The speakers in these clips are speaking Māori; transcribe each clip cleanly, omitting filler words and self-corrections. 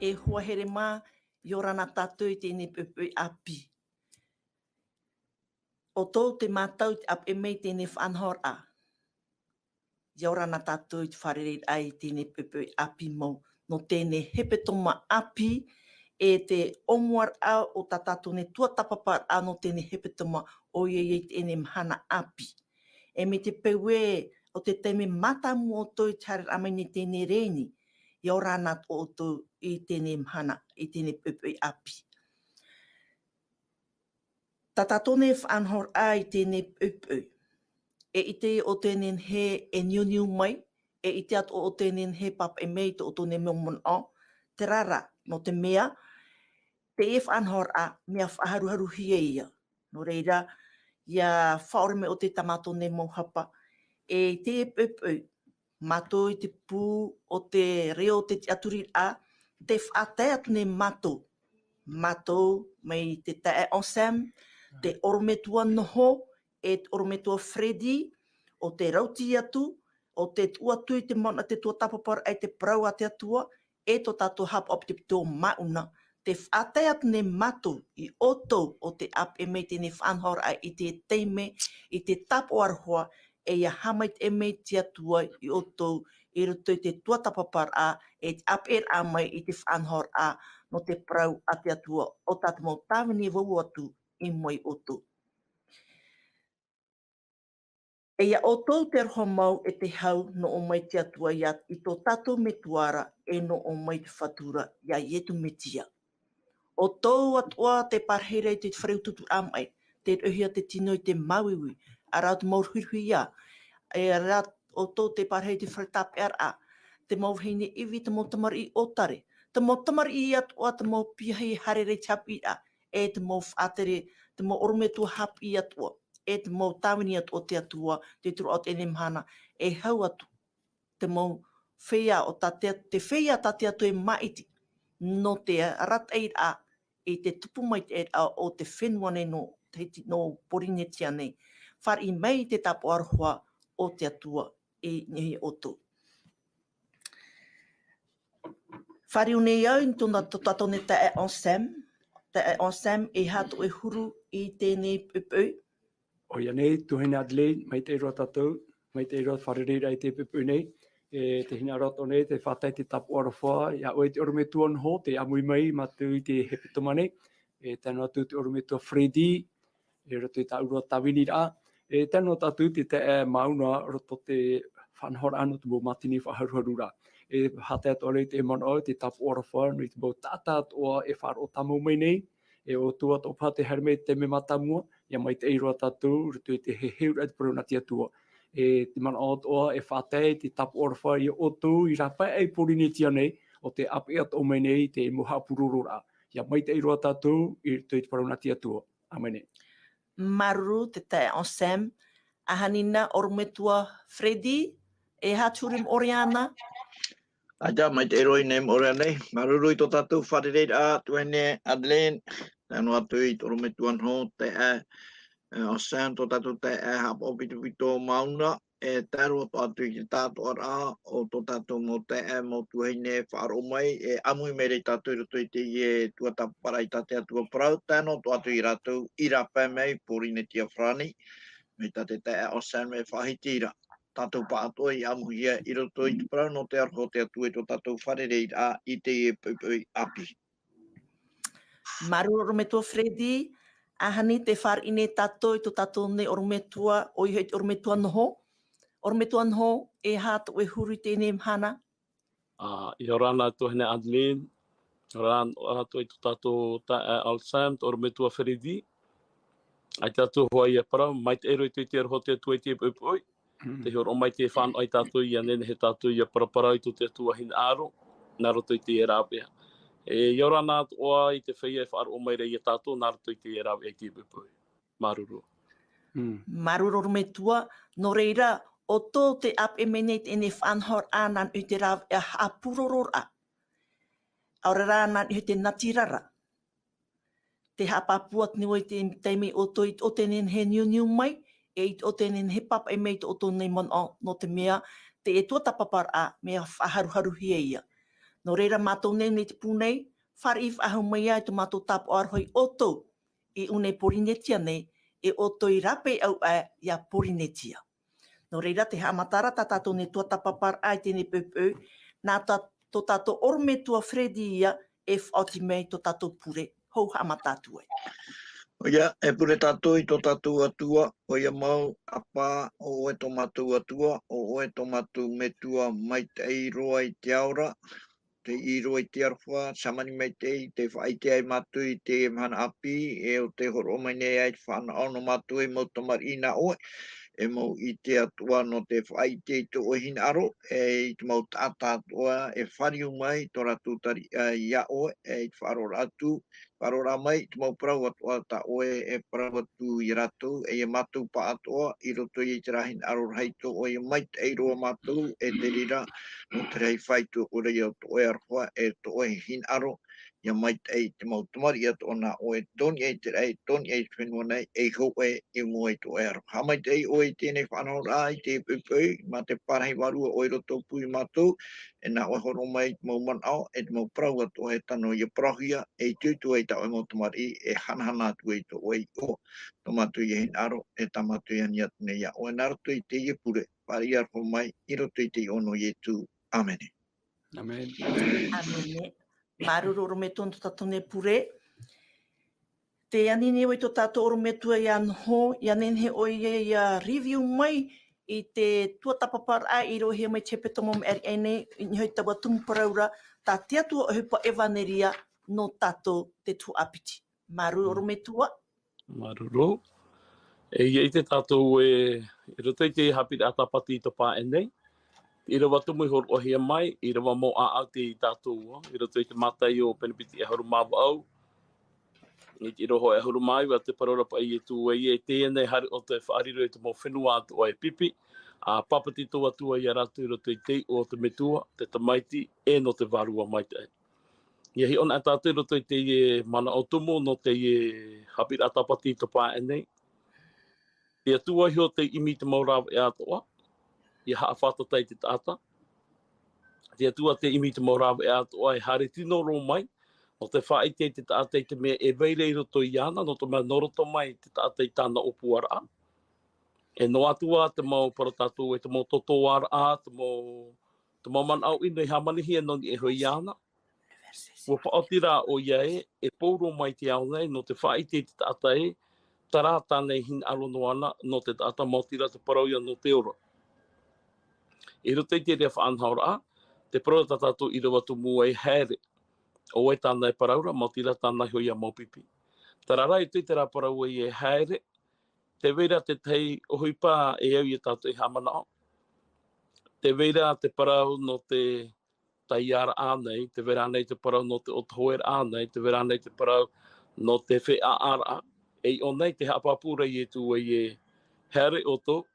e huahere mā i orana tatou i tēnei pupui api. O tō te mātau te ap e mei tēnei whanhora. I orana tatou i te wharereit ai tēnei pupui api mau. No tēnei hepetoma api e te omuar au o tatato ne tuatapaparaa no tēnei hepetoma o iei tēnei mhana api. E me te peue o te teime matamu o tō i tare amaini tēnei reni. I orana o tō i tēnei mhana, i tēnei pupui api. Tatatone whanhor ai tēnei pupui. E ite o tēnei he e niuniu mai, e ite atu o tēnei he pap e mei to o tōne mea o, te rara no te mea, te e whanhor a mea whaharuharu hia ia. No reira, ia whaore me o te tamato ne mohapa, e te e pupui, mato i te pū o te reo te aturi a, te whaatai atu ne mato. Mato mai te tae onsam, te orometua noho, e te orometua Fredi, o te rauti atu, o te tuatu i te mana te tuatapapa ai te Parau a te Atua, e to tato hap op te pito mauna, te whaatai atu ne mato i outou o te ap e mei tēnei whanhora ai i te teime, i te tapo arhoa, e ia hamait e mei te atua i outou, i roto i te tuatapaparaa, e te ap e amai i te whanhora no te Parau a te Atua, o tatu mau tāwini wau atu i moi outou. E ia outou te roha mau e te hau no o mai te atua ia i tō tātou me tuara e no o mai te whatura ia ietu me tia. O tō atua te parhere i te whareututu amai, te uhia te tino i te mauiwi, a rau te maurhuihui ia, e rau o tō te parhere i te wharetap a, te mauhine iwi te mau tamari i otare, te mau tamari i atua te mau pihi haere tapi a, e te mau whaatere, te mau orometua hap i atua, e te mau tāwini atu o te atua, te turu o tēnei mhana, e hau atu, te mau whea o te whea tate atu e maiti, no te rateir a, e te tupu mai te a o te fenua nei no, no porinetia nei, whar i mei te tapo arhoa o te atua e ngehi outou. Whariu nei au, ni tōna tatone tae onsam e hatu e huru i tēnei pupui. O ia nei, tuhina Adelaide, mai te roa tatou, mai te roa wharereira i te pupui nei, e te hina roto nei, te whatai te tapu arofoa, ia oe te orometua noho, te amui mai, matu i te hepetoma nei, e tēnā atu te orometua Fredi, e roto i ta urua tawini rā, e tēnā atu te te mauna roto te whanhora anu te mo matini whaharuharu rā. E hatai atu alei te mana o te tapu arofoa, no i te mo tata atoa e wharo tamu mai nei, e o tuatapapa te haere te me matamua, ia mai te eiroa tātou, rutu i te heura te Parau te Atua. E te mana o toa e whātei, te tapu orwha i outou, i rapa ei porinetia nei, o te api ato o mai nei, te moha pururura. Ia mai te eiroa tātou, i rutu i te Parau te Atua. Amene. Maruru te tae onsam, ahanina orometua Fredi, e haturim Oriana. Aja mai te eroi nei morea nei, maruru i tō tātou wharereit a tuene Adelaide, tēnu atu i tō rometuan ho te o san tō tātou te hapa o pitu pito mauna, e tāru o atu i te tātou ara o tō tātou mo te mo tuheine whaaro mai, e amui mere i tātou i roto i te Teie tuatapaparaa i tate atua Parau, tēnu tō atu i rātou Irava mei, porine tia whrani, me tate te o san me whahitira. Tātou pātoa i amuhia i roto i te Parau no te arho te atu e tō tātou wharereit a i Teie pupui api. Maru orometua Fredi, ahani te whar ine tātou i tō tātou nei orometua, o i hei te orometua noho. Orometua noho e hātou e huru i tēnei mhana. I orana tuhine Adelaide, orana tu i tō tātou tae Alsam, tō orometua Fredi. Ai tātou hoa i a Parau, mai te ero i te arho te atua i te pupui. Te horo mai te whan ai tātou i anene he tātou i a Parau i tō te atua hina aro, nā roto i te Irava. E iorana atoa i te whaia e whaaro mai rei i tātou, nā roto i te Irava i te pupui. Maruru. Maruru orometua, no reira, o tō te ap e menei tēnei whanhor ānan i te rāw e hapurorora. Aura rānan i te natirara. Te hapapuat niwa i te teimi o tēnei he niu mai, e o tēnei he papa e mei o tōnei mana no te mea, te e tuatapaparaa mea whaharuharu hia ia. No reira mātou nei te pūnei, whariif ahu mai ai te mātou tapu arhoi outou I une porinetia nei, e outou I rape au ia porinetia. No reira te hamatara ta tātou ne tuatapapa ai tēnei pēpeu, nā tō tātou orme tua Fredi ia e whaoti mei tō tātou pure, hou hamatātu ai. Oia, e pure tātou I tō tātou atua, oia mau apa o e tō mātou atua, o e tō mātou metua Maitai roa I te aura, te I roa I te arwha, Samani Maitai, te whaite ai mātou I te mana api, e o te horo mai nei ai te whana ono mātou I mautamari ina oe, e mau I te atua no te whaite I te ohina aro, e I te mau tātā atua, e whariu mai, tō ratu tari ia oe, e I te wharora atu, wharora mai, te mau parau atua ta oe, e parau atu I ratu, e mātou pa atua, I roto I te rahin aro raito, o Maitai roa mātou, e te rira, no te rei whaitu o rei o to oe arwha, e to oe hin aro, ia Maitai te mau tamari atu o nā oe, toni e te rei, toni e te whenua nei, e ho e, e mua I to oe arwha. Ha Maitai oe tēnei whanahora ai, te pupui, mā te parahi warua oe roto pui mātou, e nā oe horo mai te mau manao, e te mau parau atu e tano I parahia, e tuitu e ta oe mau tamari, e hanahana atu e to oe o, to mātou I hin aro, e ta mātou I ani atu nei, ia oe nā roto I te Teie pure, pari arwha mai, I roto I te ono Ietu. Amen. Amen. Amene. Maruroro me tonto tatone pure. Te anini o I tō tātou oro me tua I anho, I anenhe o ia review mai I te tuatapaparaa I rohe mai te hepetoma me ari ene, I hoi tawa tumu paraura, tā te atua Ohipa evanelia no tātou te tuapiti. Maruroro me tua. Maruro. E ia I te tātou e roto I te Haapiiraa Sabati I te pā enei. Irava tumu I horo ohia mai, Irava mo a au te tātou, I roto I te matai o penipiti e haru māwa au. I te roho e haru mai, wa te parora pa I e tu e Teie nei hari o te whaariro I te mo fenua atu o e pipi. A papati tō atua I a ratu I roto I te o te metua, te tamaiti, e no te Varua Maitai. Ia hi ona tātou I roto I te mana o tumu no te Haapiiraa Sabati I te pā enei. Te atua hi o te imi te maurawa e atoa. Ia haa whātatai te tāta. Te atua te imi te maurawa e atoa e haere tino ro mai. No te whaite te tāta I te mea e veire I roto I ana, no te mea noroto mai te tāta I tāna opuara. E no atua te mau para tātou e te mau totoara a, te mau man au ino I hamanihi e noni e hoi ana. Ua whaotira o iae e pouro mai te au nei, no te whaite te tāta e, tara tānei hin aro no ana, no te tāta mautira te parau ia no te ora. E roto I te rea whaanhaura, te parau tātou I rawa tumu e haere. O e tāna e paraura, mautira tāna hoi a maupipi. Tarara I te rā parau e haere, te veira te tei Ohipa e au I tātou I hamanao. Te veira te parau no te taiara ānei, te veira nei te parau no te otohoera ānei, te veira nei te parau no te whea ara. E o nei te hapapura I tu e haere outou,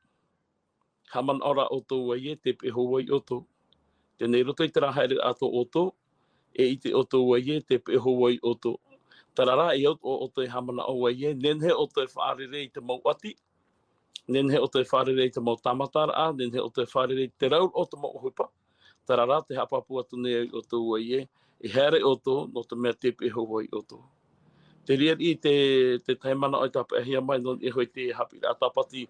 haman ora outou e te peho I outou. Tēnei roto I te rā haere ato outou, e I te outou e te peho I outou. Tarara I outou e hamana o e, nenhe outou e whaarere I te mau ati, nenhe outou e whaarere I te mau tamatara, nenhe outou e whaarere I te raur o te mau Ohipa. Tarara te hapapu atu nei outou e haere outou no te mea te peho I outou. Te ria I te taimana o I tapa ehia mai non e hoi te Haapiiraa Sabati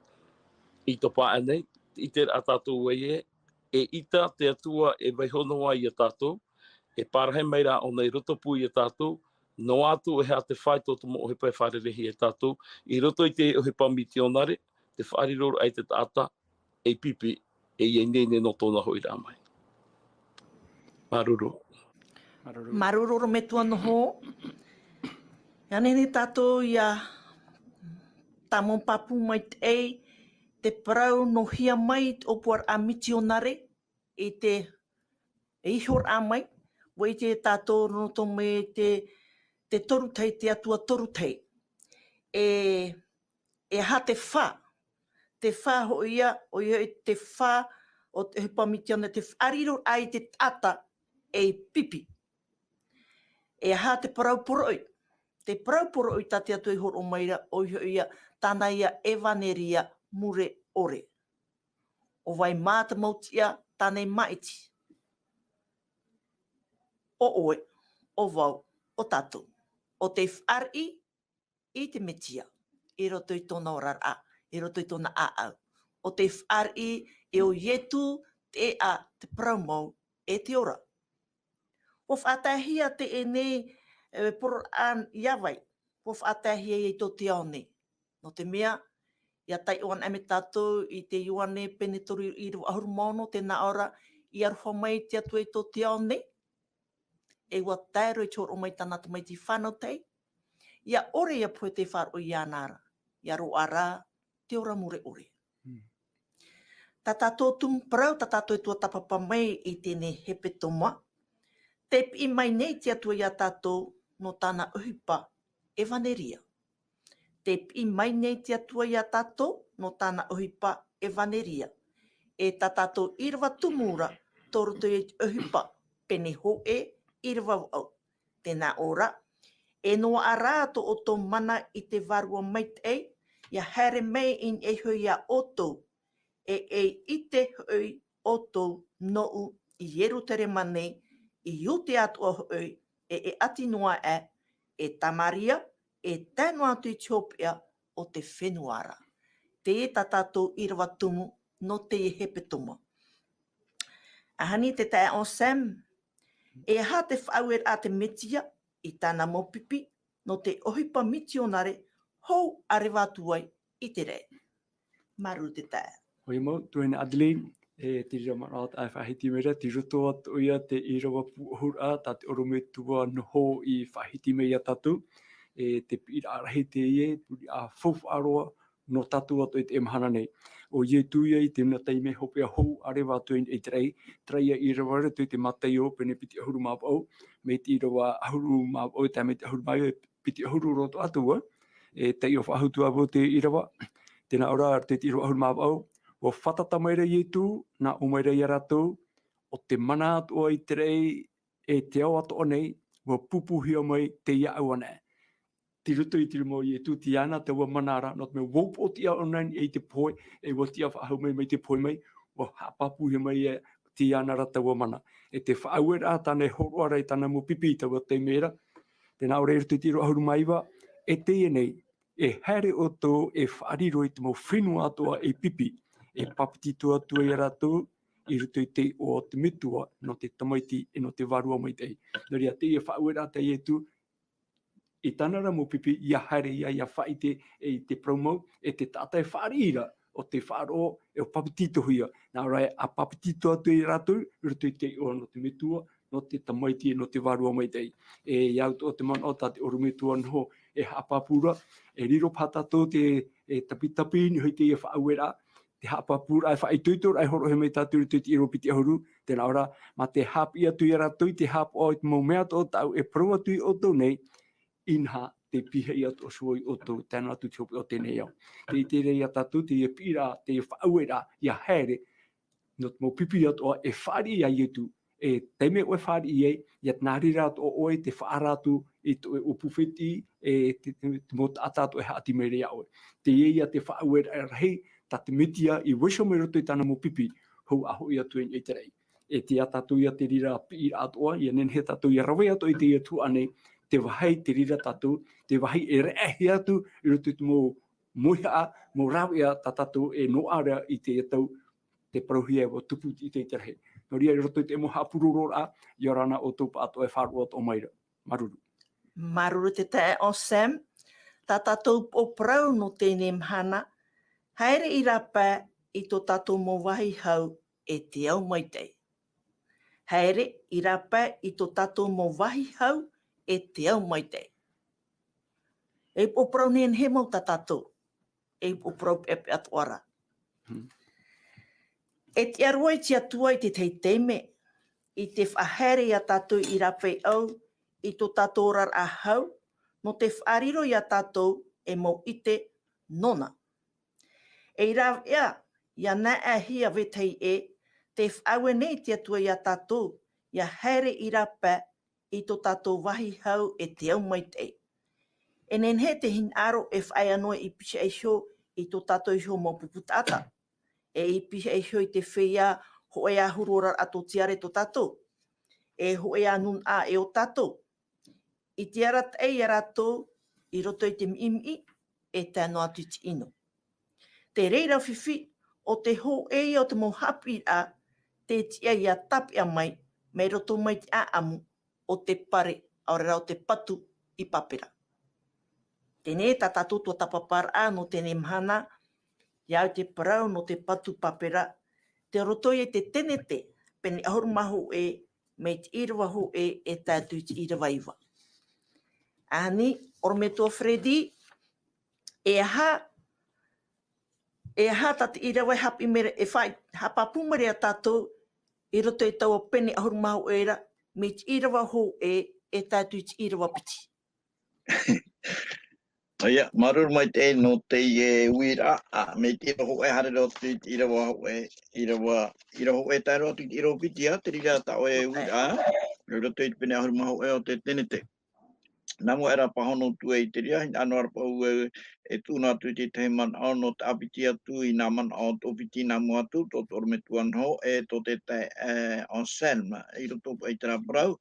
I te pā anei, I te atatou e ita te atua e waihonoa I a tātou, e pārahai mai rā o nei roto pui I tātou, no atu e hea te whai tō tumo Ohipa e wharerehi e tātou, I roto I te Ohipa mitionare, te whaariroro ai te tāta, e pipi, e ienene no tōna hoi rā mai. Maruru. Maruroro me tua noho. Ia nene tātou ia tamon papu mai te parau no hia mai o puar a mitionare I te ihor a mai. Wai te tātou roto me te torutei, te atua torutei. E ha te wha. Te wha ho ia, o ia te wha o te Ohipa mitionare, te whariro ai te tata e pipi. E ha te parau poroi. Te parau poroi ta te atu I horo maira o ia tāna ia evanelia mure ore. O vai māta mautia tānei maiti. o oe, o vau, o tatou. O te whari I te metia, I roto I tōna orara, I roto I tōna aau. O te whari e o ietu te te promo e te ora. O whatahia te e nei por an iawai, o whatahia I tō te aone. No te mea, ia tai oan ame tātou I te iwane penetoru I ahuru mono, tēnā ora, I aruha mai te atu e tō te aone. E ua taero I tōro mai tanata mai ti whanau tei. Ia ore ia pue te wharo I anara. Ia ro ara te ora mure ore. Ta tātou tumu parau, ta tātou e tuatapapa mai I tēne hepetoma. Te pi mai nei te atua ia tātou no tāna Ohipa, evanelia. Te pi mai nei te atua ia tātou no tāna Ohipa, evanelia. E ta tātou Irava tumura, tōru te Ohipa, pene hoe, Irava au. Tēnā ora, e noa ara to outou mana I te Varua Maitai, ia haere mai in e hui a outou, e I te hui outou noa I Ierusalema nei, I Iudea Atua hui, e ati noa e Samaria, e tēnua atu I te hopea o te fenuara. Teie ta tātou Irava tumu no Teie hepetoma. Ahani te tae on Sam, e ha te whauer a te metia, I tāna mopipi, no te Ohipa mitionare, hou arewa tuai I te rei. Maru te tae. Hoi mo, tuena Adeline, te rira maraat ai whahiti mera, te roto atu ia te Irava puhura, ta te orome tua noho I whahiti mea tatu, te pira arahi Teie, puri a fofu aroa, no tatu atu te emhana nei. O ietu ia I te natai me hopea hou arewa atu I te rei, traia Irava re tu te matai o pene piti ahuru mapau, me te Irava ahuru mapau, ta me te ahuru mai piti ahuru roto atua, te io whahutu avo te Irava, tēnā ora te Irava ahuru mapau, o whatata mai rei tu, nā o mai rei aratou, o te mana atua I te rei, te au ato nei, o pupuhia mai te ia awana. Te ruto I te mo I tu ti ana te wa manara, not me wopo ti au nei I te poi, e wa ti whahau mai te poi mai, o hapapuhia mai ti ana ra te wa mana. E te whaauera tane horoa rei tana mo pipi te wa te mera, tēnā ora ruto I te roa huru maiwa, e teie nei, e haere o tō e whaariro I te mo fenua atoa e pipi, e papiti tua tua I rātou, I ruto I te o te mitua, no te tamaiti e no te Varua Maitai. Nō rea te e whaauera te e tu, I tanara mo pipi, ia haere ia whaite e te promo, e te tata e whaarira, o te whaaro e o papitito huia. Nā rai a papitito atu I rātou, ruto I te o no te mitua, no te tamaiti e no te Varua Maitai. E iau o te mana o ta te orumitua noho e hapapura, e riro patato te tapitapi ni hui te e whaauera, te hapapura e whaituitor, ai horo he mei tāturu te iro piti ahuru, tēnā ora, ma te hapi atu I rātou, te hapo o te mau mea o tau, e pro atu I outou nei, inha te piha I atu o suoi outou, tēnā atu te hopi o tēnei au. Te te rei a tātou, te e pira, te e whaauera, ia haere, no te mo pipi atu e whaari ia ietu, e teime oe whaari iei, ia nāri rātu o oe te whaaratu, e to e opufeti, te mo tātātu e haati mere ia oe. Te ia te whaauera e rahi, ta te mitia I wisho me roto I tāna mo pipi, hou aho ia tuen e te rei. E te atatu ia te rira pi atoa, ia nen he tatu ia rawe atu I te ia tu ane, te wahai te rira tatu, te wahai e reahi atu, I roto I mo muiha, mo rawea ta tatu e noara I te tau, te parohia e o tupu I te rahi. Nō ria I roto I te mo hapururora, I orana o tupa atu e wharua o maira. Maruru. Maruru te tae o Sam, ta tātou o parau no tēnei mhana, haere Irapa I tō tātou mo wahi hau e te au Maitai. Haere Irapa I tō tātou mo wahi hau e te au Maitai. E o parau nen he mau ta tātou, e o parau pepe atuara. E te arua I te atua I te teiteme, I te whahere I a tātou Irapa I au, I tō tātou rar a hau, no te whaariro I a tātou e mau ite nona. E Irava ia nā hia vetei te whaue nei te atua I a tātou, ia haere Irapa I tō tātou wahi hau e te au Maitai. E nen he te hin aro e whae anoa I pisa e hio I tō tātou hio mau puputata. E I pisa e hio I te whea ho e ahurorar ato tiare tō tātou. e hoe anun a e o tatou. I te arat ei aratou, i roto i te mimi e tēnu atu ti ino. Te reira whiwhi o te ho e o te mo Haapiiraa, te tia ia tapi a mai, me roto mai te aamu o te pare, aurera o te patu i papera. Tēnei ta tatou tuatapaparaa no tēnei mhana, iau te parau no te patu papera, te roto i te tenete, peni ahurmahu e, me te Irava ho e tātou te Irava iwa. Ani, ormetua Fredi, e aha ta te Irava hapi mere, e whai hapapumere a tātou, i roto i tau a peni ahurmahu era, me te Irava ho e tātou te Irava piti. Ia, Varua Maitai no Teie uira, me te ho e hare ro te Irava ho e, Irava ho e tai ro te Irava piti a, te rira ta o e uira, e roto i te pene ahuruma ho e o te tenete. Namo era pahono tu e te ria, ano ara pau e tūna atu te te man au no te apiti atu i nā man au tō piti nā mua atu, tō tōrme tuan ho, e tō te te Anselma, i roto i te rā Parau,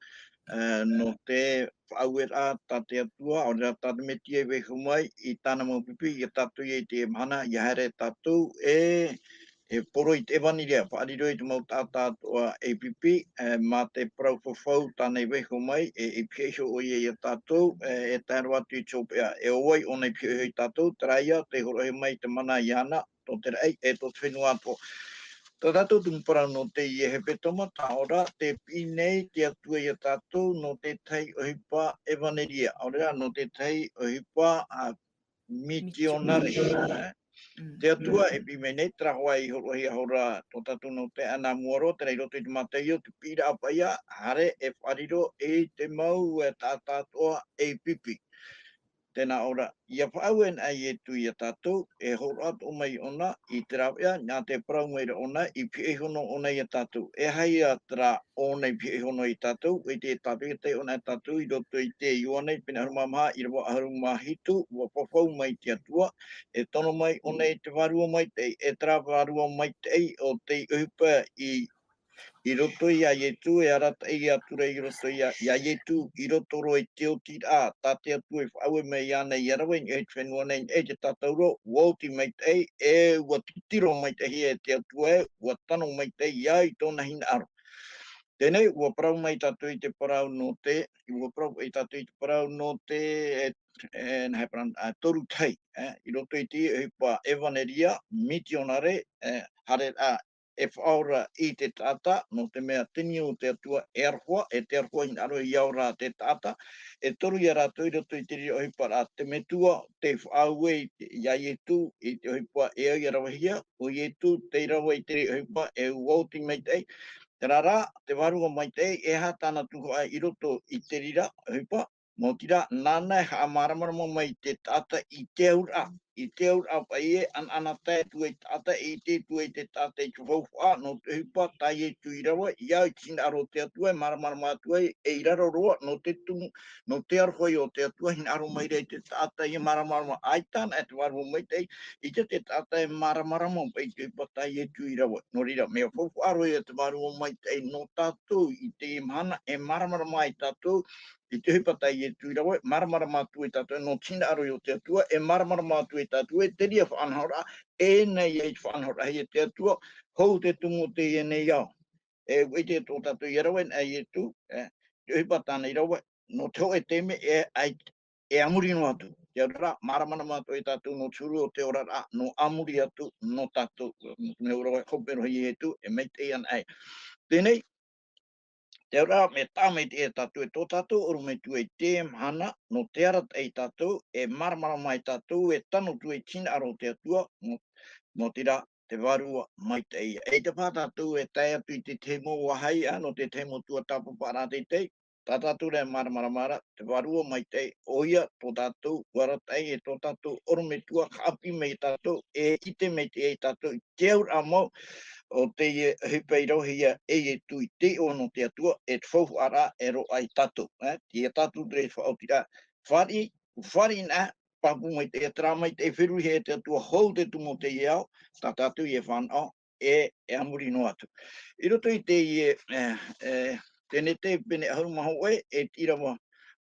no te whauera tā te atua, o rea tā te meti e wehu mai, i tāna mau pipi, i tātou i te mana, i haere tātou, e poro i te evanelia, whaariro i te mau tātā toa e pipi, mā te Parau whawhau tānei wehu mai, e pieho o i tātou, e tāru atu i hopea, e oi o nei pieho i tātou, traia, te horohe mai te mana i ana, tō te rei, e tō te fenua ato. Tā tātou tumu Parau no Teie hepetoma, tā ora, te pinei, te atua i tātou, no te tei Ohipa evanelia, ora no te tei Ohipa misionari. Te atua e pi menei trahoa i horohi ahora tō tātou no te ana muaro, te rei roto i te matei o te pira apaia, hare e whariro e te mau e tātātoa e pipi. Tēnā ora, ia whauen ai e tu i a tātou, e horat o mai ona, i te rawea, nā te Parau meira ona, i pi e hono ona i a tātou. E hai a tra ona i pi e hono i tātou, e te tāpika te ona i tātou, i roto i te iuane, pina haruma maha, i rawa haruma hitu, ua pawhau mai te atua, e tono mai ona i te Varua Maitai, e tra Varua Maitai o te Ohipa i roto i a ietu, e arata i atura i roto i a ietu, i roto ro i te o tira, tā te atu e whaue me i ana i Irava, i te fenua nei, e te tātauro, wauti Maitai, e ua titiro Maitai e te atu e, ua tano Maitai i tōna hina aro. Tēnei, ua Parau mai tātou i te Parau no te, ua Parau i tātou i te Parau no te, toru tei, i roto i te Ohipa evanelia, misionare, hare e whaora i te tata, no te mea tini o te atua erhoa, e te erhoa in aro i aura te tata, e toru i arato i roto i te ri Ohipa a te metua, te whaaue i a ietu, i te Ohipa e au i arawahia, o ietu te irawa i te ri Ohipa e uauti Maitai, te rara, te Varua Maitai, e ha tāna tuhoa i roto i te rira Ohipa, mo tira nana e ha maramarama mai te tata i te aura, pa ie an ana tae tu e tata i te tu e te tata i tuwhauwha no te Ohipa tai e tu irawa ia i tina aro te atua e maramarama atua e iraro roa no te tumu no te arhoi o te atua hin aro mai rei te tata i maramarama aitana e te Varua Maitai i te tata e maramarama pa i te Ohipa tai e tu irawa no rira mea whauwha aro e te Varua Maitai no tātou i te imhana e maramarama i tātou i te Ohipa tai e tu irawa maramarama atu e tātou no tina aro i o te atua e maramarama atu e tātou e te ria whaanhora e nei e whaanhora hei e te atua hou te tumu te i nei au. E wei te tō tātou i arawa e tu, te Ohipa tāna i rawa no te ho e teme e amuri no atu. Te ora maramarama atu e tātou no turu o te ora no amuri atu no tātou me ora hopea rohi e tu e mei te ian ai. Tēnei, te ora me tāmei te e tātou e tō tātou, oru me tu e te mhana, no te arat e tātou, e maramarama e tātou, e tano tu e tina aro te atua, no tira te Varua Maitai. E te pātātou e tai atu i te temo wahai, no te temo tuatapaparaa te tei, tā tātou rea maramarama, te Varua Maitai, oia tō tātou, waratai e tō tātou, oru me tua, hapi me tātou, e ite me te e tātou, te aura mau, o te Ohipa i rohia e tu i te o no te atua e te whauhu ara e ro ai tātou. Te e tātou te whaotira whari nā papu mai te tra mai te whiru he te atua hou te tumo te iau, tā tātou i e whanau e amuri no atu. I roto i te tēne te pene ahuru maho e Irava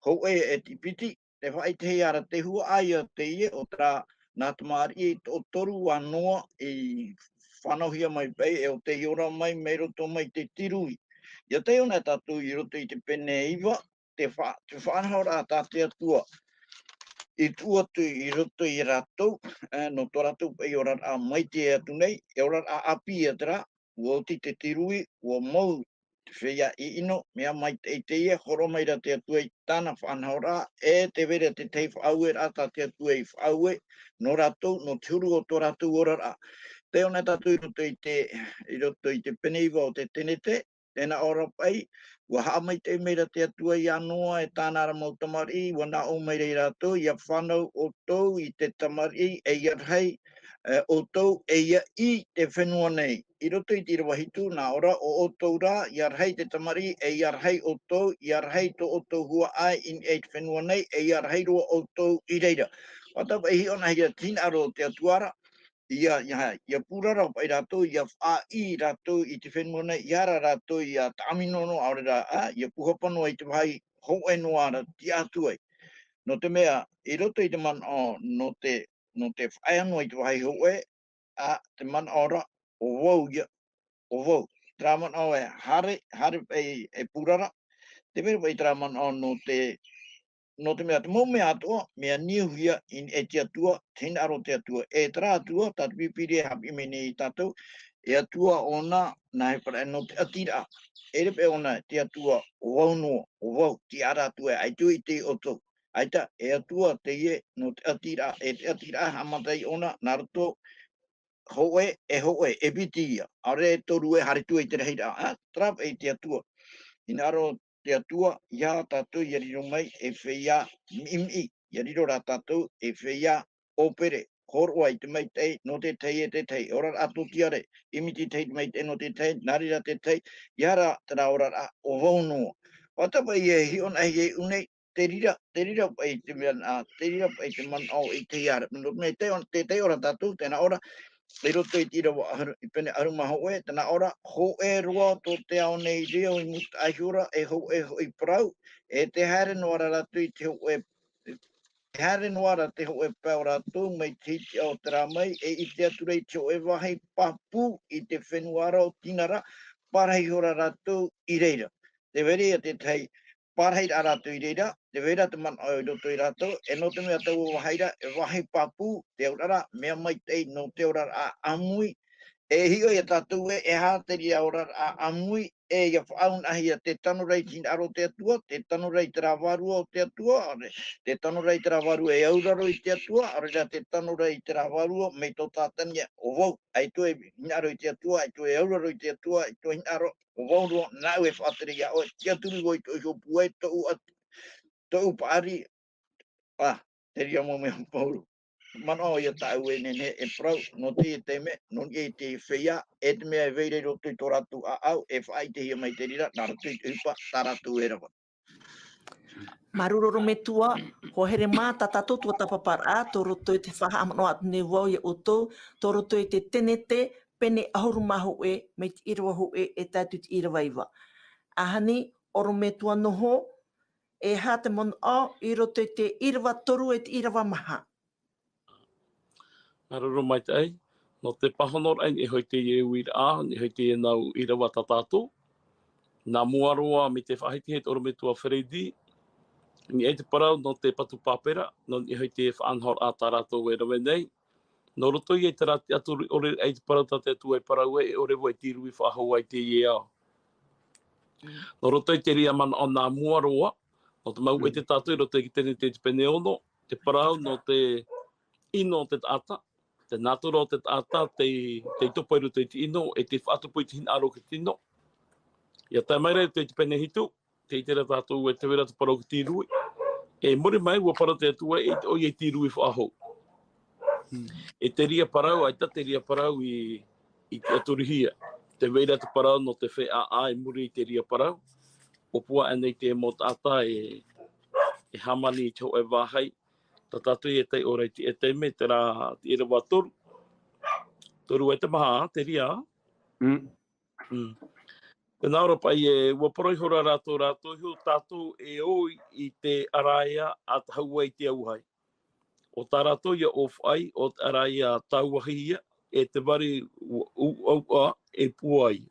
ho e te piti, te whai te ara te hua aia Teie o tra nā tamari o toru a noa i whanohia mai pei e o te iora mai me roto mai te tirui. Ia te ona tatu i roto i te pene iwa, te whanahora tā te atua. I tuatu i roto i ratou, no tō ratou pei ora a mai te atu nei, e ora a api e tera, ua ti te tirui, ua mau te whea i ino, mea mai te Teie, horo mai ra te atua i tana whanahora, e te vere te tei whaue rata te atua i whaue, no ratou, no turu o tō ratou ora a. Te ona tatu i roto i te peneiwa o te tenete, tēnā ora pai, ua haa mai te meira te atua i anoa e tānara mau tamari, ua nā o meira i rato, ia whanau outou i te tamari, e ia rhei, outou e ia i te fenua nei. I roto i te irawahitu, nā ora o outou rā, ia rhei te tamari, e ia rhei outou, ia rhei to outou hua ai in e te fenua nei, e ia rhei roa outou i reira. Watapa e hi ona hia tina aro te atuara, ia purara pai rato, ia i rato i te whenua nei, iara rato ia taminono aore rā, ia puhapano i te vai ho e noa ra ti atu ai. No te mea, i roto i te man o, no te whaiano i te vai ho e, te man ora, o wau ia, o wau. Tra man o e hare e purara, te mea pai tra man o no te mea te mou mea atoa, mea niuhia in e te atua, tēnā aro te atua. E tra atua, tatu pipiri e hapi mene i tātou, e atua ona, nā he para no te atira. E repe ona te atua o wau noa, o wau, ti ara atua, ai tu i te oto. Aita, e atua Teie no te atira, e te atira hamatai ona, nā roto, hoe, e piti ia. Are toru e haritu i te reira, trap e te atua. Ina aro te atua, ia tātou ia riro mai e whea mimi, ia riro rā tātou e whea opere. Horo ai te mai tei, no te tei e te tei. Ora atu tiare, imiti tei mai te no te tei, nari rā te tei, iara te rā ora rā o waunoa. Watapa i e hion ai e unei, te rira pai te mea, te rira pai te man au i te iara. Te tei ora tātou, tēnā ora, i roto i tira i pene aruma hoe, tana ora, ho e roa tō te ao nei reo i muta ahiora, e ho i Parau, e te haere noa ratu i te ho e haere noa ra te ho e pao ratu, mai titi au tera mai, e i te aturei te ho e wahi papu i te whenuara o tinara, parahi hora ratu i reira. Te vere te tei, parahi ratu i reira, te vera te man o i roto i ratu, e no te mea tau o wahaira, e wahi papu, te aurara, mea mai tei no te aurara a amui, e hio i a tātou e hāteri a aurara a amui, e ia whaun ahi a te tano rei tina aro te atua, te tano rei te rā varua o te atua, te tano rei te rā varua e auraro i te atua, arera te tano rei te rā varua, mei tō tātania o vau, ai tu e hinaro i te atua, ai tu e auraro i te atua, ai tu e hinaro o vau roa, nau e whaateri a oe, tia turu goi tō iho pue, tō upaari, te ria mo mea pauru. Mano ia tau e nene e Parau, no te me, no i te whea, e te mea e veire roto i tō ratu a au, e whai te hia mai te rira, nā ratu i te Ohipa, tā ratu e rawa. Maruroro me tua, ho here mā tātou tuatapaparaa, tō roto i te whaha amano atu ne wau i outou, tō roto i te tenete, pene ahuru mahu e, me te irawa hu e tātu te irawa iwa. Ahani, oro me tua noho, e hā te mon o, i roto i te irawa toru e te irawa maha. Varua Maitai, no te pahonor ai e hoi te iwi a, e hoi te nau Irava tātou. Nā muaroa me te whahiti he toro me tua wheredi, ni e te Parau no te patu papera, no i hoi te whaanhor a tā rātou e rawe nei. No roto i e te rati aturi ore e te Parau tate atu e Parau e ore wai tiru i whahau ai te Teie ao. No roto i te ria mana o nā muaroa, no te mau e te tātou i roto i tene te pene ono, te Parau no te ino te taata, te naturo o te taata, te topo i roto i te ino, e te whaatupo i te hina aro ki tino. Ia tai mai rei te pene hitu, te i tera tātou e te wera te Parau ki tirui, e mori mai ua para te atua e te oi e tirui whaahou. E te ria Parau, aita te ria Parau i te aturihia. Te wera te Parau no te whea a e muri i te ria Parau, o pua anei te mo tata e hamani i te ho e wahai, ta tatu e tei ora i te me te rā te irawa toru. Toru e te maha, te ria. Pena ora pai ua poroi hora rato hiu tātou oi I te araia a taua I te auhai. O tā rato ia ofai o te araia tauahia te wari au puai.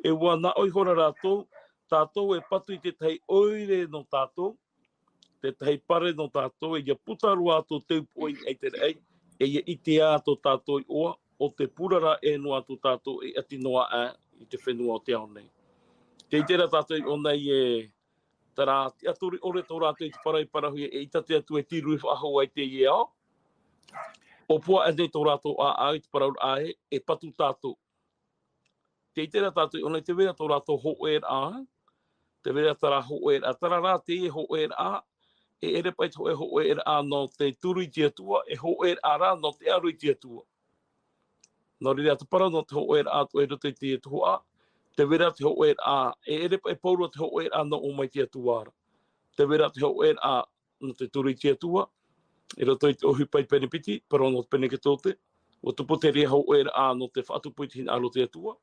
Ua na oi hora rato, tātou patu I te tei oire no tātou, te tei pare no tātou, ia putaru ato te poi te rei, ia ite ato tātou oa, o te purara no ato tātou ati noaa I te fenua o te ao nei. Te itera tātou o nei tara aturi ore tō rātou I te parai parahui itate atu tiru whaahau ai te ao. O pua nei tō rātou I te parau ae, patu tātou. Te itera tātou o nei te wera tō rātou hoer te wera tara hoer tara rā te hoer ere pai te hoer no te turu I te atua, hoer rā no te aru I te atua. Nō rira te parau no te hoer to roto I te atua, te wera te hoer ere pai paurua te hoer no o mai te atuara. Te wera te hoer no te turu I te atua, roto I te Ohipa I penipiti, parau no te peneketote, o te poteria hoer no te whaatupuiti hin alo te atua,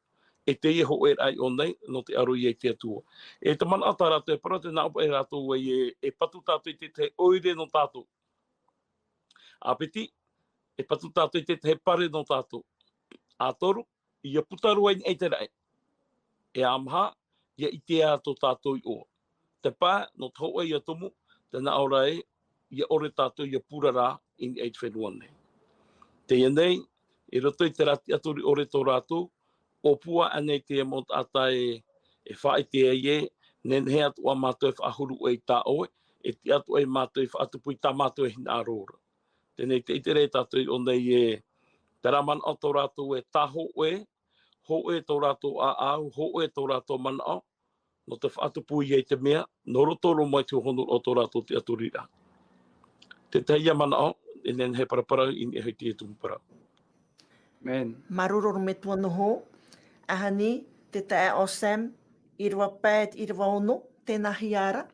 Teie hoer ai o nei no te aru I te atua. Te mana ata rātou parau te nāpa rātou patu tātou I te oire no tātou. Apeti, patu tātou I te pare no tātou. Atoru, ia putaru ai te rai. Amaha, ia ite ato tātou I o. Te pā, no te hoa ia tumu, te na ora ia ore tātou ia purara I te whenua nei. Teie nei, roto I te rati aturi ore tō rātou, o pua anei te mot atai whae Teie, nen he atu a mātou whaahuru tā oe, te atu ai mātou whaatupui tā mātou hina arora. Tenei te itere tātou o nei te raman o tō rātou taho hoe tō rātou au, hoe tō rātou mana no te whaatupui te mea, no rotoro mai te honu o tō rātou te aturira. Te teia mana nen he parapara I he te tumpara. Man. Maruroro me tua noho, ahani te tae o Sam, Irava pēt, Irava ono, tēnā hiara.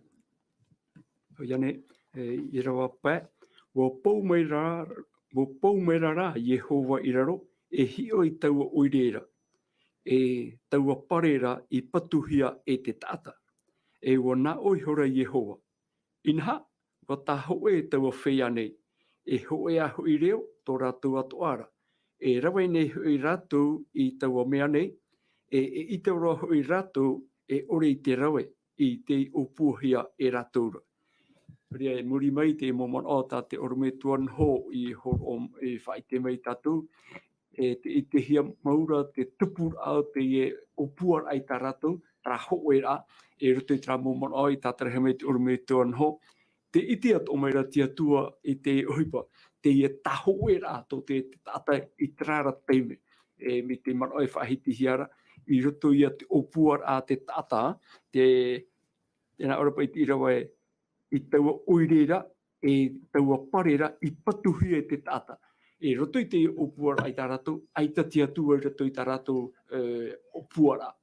Iane, Irava pēt, wo pou mai rā Yehova iraro, hio I taua oireira, taua parera I patuhia te tata, wo nā oihora Yehova. Inha, wa tā hoe taua whea nei, hoe a hui reo tō rātou atoara, rawai nei hui rātou I taua mea nei, I te roa hui rātou ore I te rawe I te opuhia rātoura. Ria muri mai te momon o tā te orome tuan ho I whai te mai tātou, I te hia maura te tupur au te opuar ai tā rātou, tra hoe rā, roto I tra momon o I tā tarahe mai te orome tuan ho, te iti ato mai rā tia tua I te Ohipa, te taho e rā tō te tata I trara teime, me te mano e whahiti hiara, I roto ia te opuar a te tata, tēnā orapa I te irawa I taua oireira, taua parera I patuhi te tata. Roto I te opuar ai tā rātou, ai ta tia tua roto I tā rātou opuara,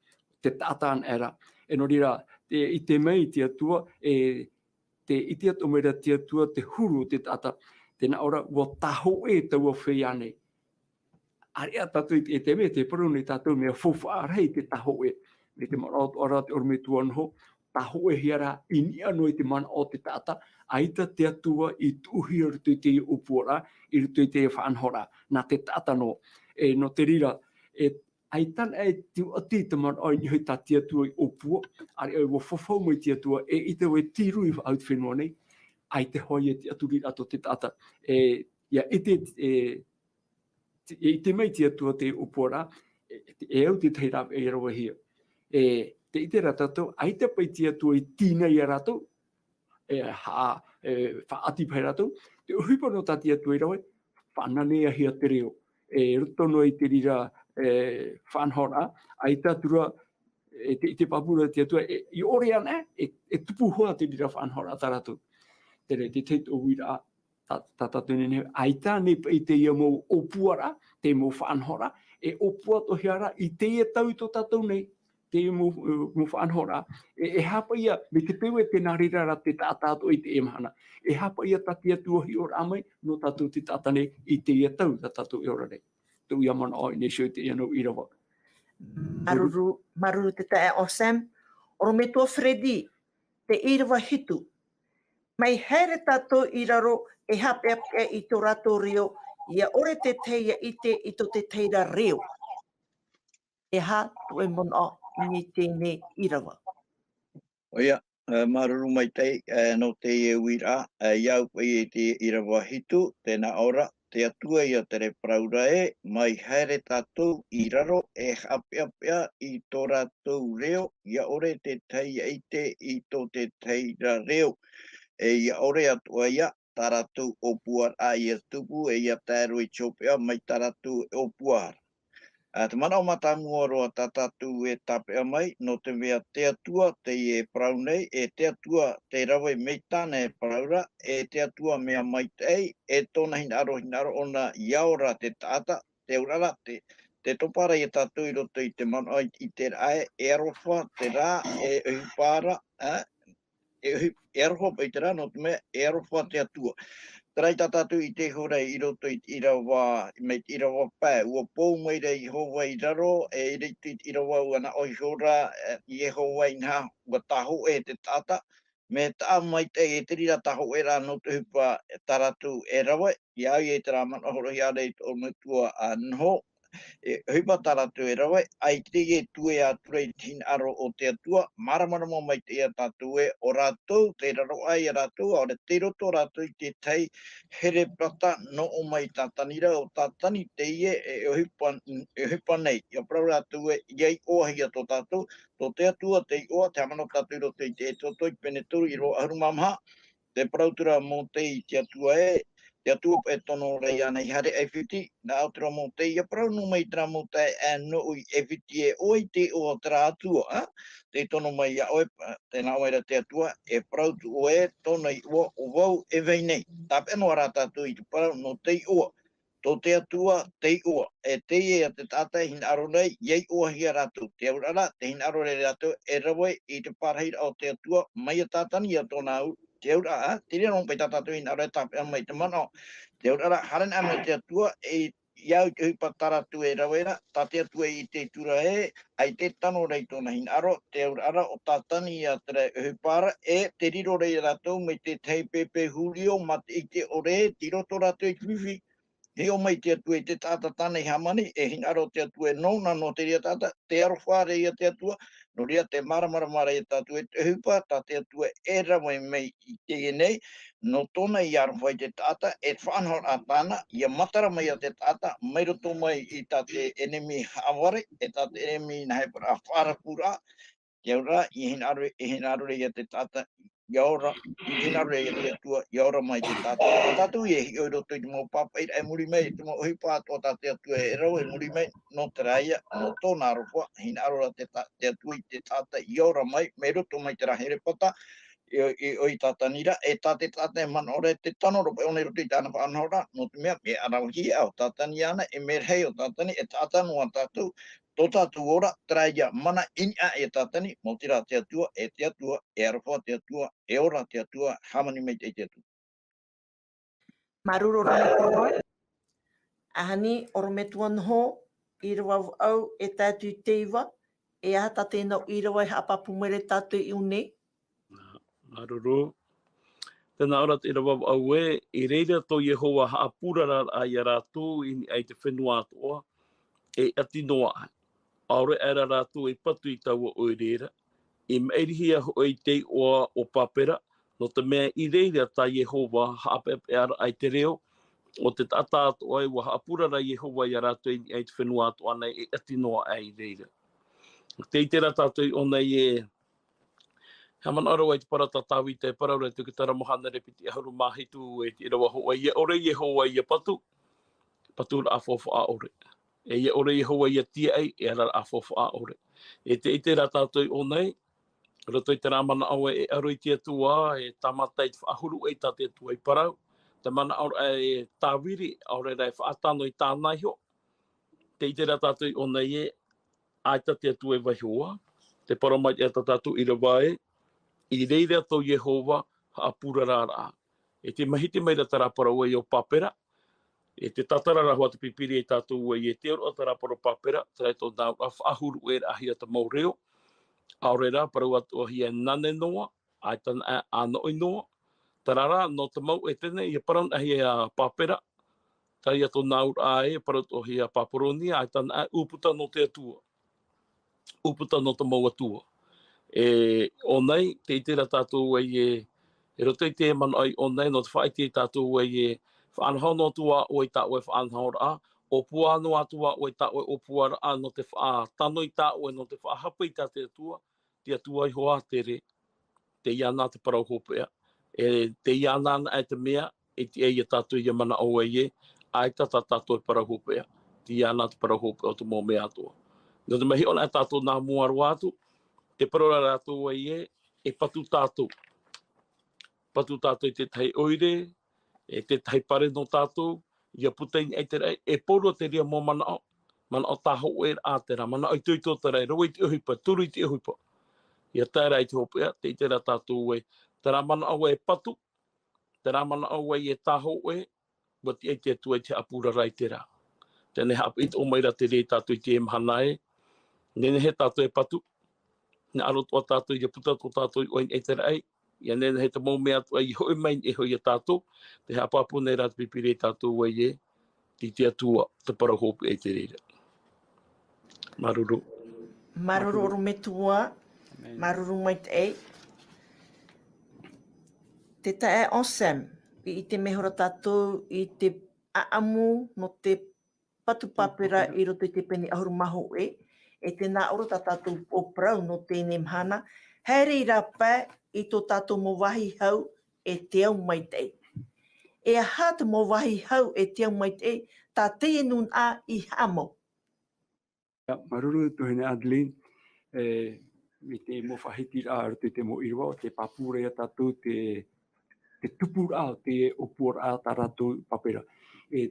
te tata an era. No rira, I te mei tia tua, te iti ato mera tia tua te huru te tata, tēnā ora wa taho taua whea nei. Aria tātou I te mea te paru nei tātou mea whawharei te taho me te mana o ora te orme tuan ho, taho hiara ini anō I te mana o te tata, aita te atua I tuhi rutu I te upuara, I rutu I te whanhora, nā te tata no. No te rira, aitan tiu ati te mana o I tā te atua I upua, ari wa whawhau mai te atua, I te we tiru I out whenua nei, ai te hoi te aturi ato te tata. Ia I te mai te atua te upuara, au te teira rawa hia. Te ite ratatou, ai te pai te atua I tīna I ratou, whaati pai ratou, te Ohipa no tā te atua I rawa, whananea hia te reo. Rotono I te rira whanhora, ai tātura, te papura te atua, I ore ana, tupu hoa te rira whanhora tā ratou. Tere, te teit o wira tātātou nene, ai tā ne pai te ia mō opuara, te mō whanhora, opua to hiara, I teie tau to tātou nei, te mō whanhora, hapa ia, me te pewe te narirara te tātātou I te emahana, hapa ia tatia tuahi o rāmai, no tātou te tātane I teie tau tātou I ora nei. Tu ia mana oi, ne shio te iano Irava. Maruru te tae o Sam, oro me tua Fredi, te Irava hitu. Mai haere tatou I raro e hapea I tō rato rio, ia ore te teia ite I tō te teira reo. E ha tu e mona ni tēnei Irava. Oia, Varua Maitai no Teie wira, iau pai te Irava hitu, tēnā ora, te atua ia tere praurae, mai haere tātou I raro e hapea I tō rātou reo, ia ore te teia ite I tō te teira reo. E ia ore atua ia, taratu o puar a ia tupu, e ia tāru I chopea mai taratu o puar. Te mana o matamua roa tatatu e tapea mai, no te mea te atua te e parau nei, e te atua te rawe meitane e paraura, e te atua mea Maitai, e tōna hinaro ona iaora te taata, te urara, te topara I tatu I roto I te mana I te rae, e arofa, te rā, e Ohipara, e arofa I te rā, no te mea, e arofa te atua. Tarai tatatu I te hore I roto I Irava, me Irava pā, ua pou mai rei hova I raro, e reitu I Irava ua oi hora, I e hova I ngā, ua taho e te tata, me tā mai te e te rira taho e rā no te hupa taratu e rawa, I au I te rā mana horo I arei o mutua a nho, e hupa taratu e rawa, ai te e tue a turei tin aro o te atua, maramarama mai te a tatu e o rātou, te raro ai a rātou, o re te roto rātou I te tei here prata no o mai tātanira o tātani Teie e ohipa nei. Ia parau rātou e iei oahia tō tātou, tō te atua te oa, te amano tātou roto I te tōtoi pene turu I roa arumamha, te parautura mō te I te atua e, te atua e tono rei ana I hare e whiti, nā autura mō te ia parau no mai tera mō te e no ui e whiti e oi te o tera atua, te tono mai a oe, tēnā oera te atua, e parau tu o e tona I ua o wau e vei nei. Tāpe no ara tātou I te parau no te oa, tō te atua te oa, e Teie a te tātai hin aro nei, iei oahia rātou, te aurara, te hin aro rei rātou, e rawe I te parahira o te atua, mai a tātani a tōna au, te aurara, te rea nōmpai tātou hin aro e tāpe mai te mana, te aurara, haren ame te atua, e iau te hupa taratu e rawera, tā te atua I te tura e, ai te tano rei tōna hin aro, te aurara o tātani a tere Ohipara, e te riro rei rātou, me te teipepe hurio, ma te ite ore, ti roto rātou I whiwhi, he o mai te atua I te tāta tāne hamani, e hin aro te atua e nona no te rea tāta, te aro whare I te atua, no rea te maramara I tātua e te hupa, tā te atua e rawa mei I Teie nei, no tōna I aro whai te tāta, e whanhor a tāna, ia matara mai a te tāta, mai roto mai I tā te enemi haware, e tā te enemi na hepara a wharapura, Kia ora, I hin aro rei a te tāta, iaora, I hin aro rei a te atua, iaora mai te tāta. O tātou I e hi oi roto I te mō papa, e muri mei, te mō Ohipa o tā te atua e rau, e muri mei, no te raia, no tōna arofa, hin aro ra te atua I te tāta, iaora mai, me roto mai te rahere pata, I oi tātanira, e tā te tāta e mana ora, te tano ropa, one roto I tāna whanora, no te mea, me arauhi au tātani ana, e me rei o tātani, e tātanu a tātou, tō tātou ora, traia mana inia e tātani, mo tira te atua, e arofa te atua, e ora te atua, hamani mai te atua. Maruru rana koroi. Ahani, oro me tua noho, Irava au e tātou teiva, e ahata tēnau Irava e hapapu mere tātou I unei. Maruru. Tēnā ora te Irava au e, I reira tō Yehowa haapura ai a rātou I te fenua atoa, e ati noaa. Aore era rātou I patu I taua o reira. I meirihia hoi te oa o papera, no te mea I reira tā Yehowa haapepeara ai te reo, o te tata atoa I wa haapurara Yehowa I a rātou I te whenua atoa nei e ati noa ai reira. Te itera tātou I ona I he mana aro ai te parata tāwi te parau rei tuki tara mohana repiti ahuru mahitu e te irawa hoa I ore Yehowa I a patu ra afofa a ore. E ia ore Yehowa I a tia ai, e ara afofa a ore. E te itera tātou I onei, roto I te rāmana aua e aru I te atua, e tamata I te whaahuru e tā te atua I parau. Te mana aura e tāwiri, aure rei whaatano I tānai ho. Te itera tātou I onei e, aita te atua e waihoa, te paramai e tātou Irava e, I reira tō Yehowa haapura rāra. E te mahiti mai ratara parau e o papera, E te tatarara hoa te pipiri e tātou e te oro atara paro papera, trai tō nā ahuru e ahia ta maureo, aurera parau atu ahia nane noa, ai tana anoi noa, tarara no te mau e tene i parau ahia papera, tai atu nāur ae parau tu ahia paparoni, ai tana uputa no te atua, uputa no te mau atua. O nei, te itera tātou e roto i te man ai o nei, no te whai te tātou e whaanhau no tua o i tāu e whaanhau ra, o pua no atua o i tāu e o pua ra, no te whaatano i tāu e no te whaahapa i tā te atua i hoa tere, te iana te parau hopea. Te iana ana e te mea, e te eia tātou i mana o e, ai tātou i parau hopea, te iana te parau hopea o te mō mea atua. No te mahi ona e tātou nā muaru atu, te parora rātou e patu tātou. Patu tātou i te tai oire, te tai pare no tātou, ia putain e te rei, e poro te ria mō mana o tāho e ātera, mana o i tui tō te rei, roi te Ohipa, turu i te Ohipa. Ia tērā i te hopea, te itera tātou e, tērā mana au e patu, tērā mana au e tāho e, wati e te atua i te apura rai tērā. Tēne hapit o maira te rei tātou i te emhana e, nene he tātou e patu, ne aro tō tātou i puta tō tātou i oin e te rei, ia nene he te mau mea tua i hoi mai e hoi a tātou, te hapapu nei rāt pipire tātou e, te atua, te parahopu e te reira. Maruru. Maruru oru me tua, maruru Maitai. Te tae onsam, i te mehora tātou, i te aamu no te patupapera i roto i te peni ahuru maho e te nā oro tā tātou o Parau no tēnei mhana, haere i rapa i tō tātou mō wahi hau e te au Maitai. E aha te mō wahi hau e te au Maitai, tā Teie nun a i hamo. Maruru tuhine Adeline, me te mo whahitira roto i te mo Irava, te papurea tātou, te tupura, te opura tā rātou papera.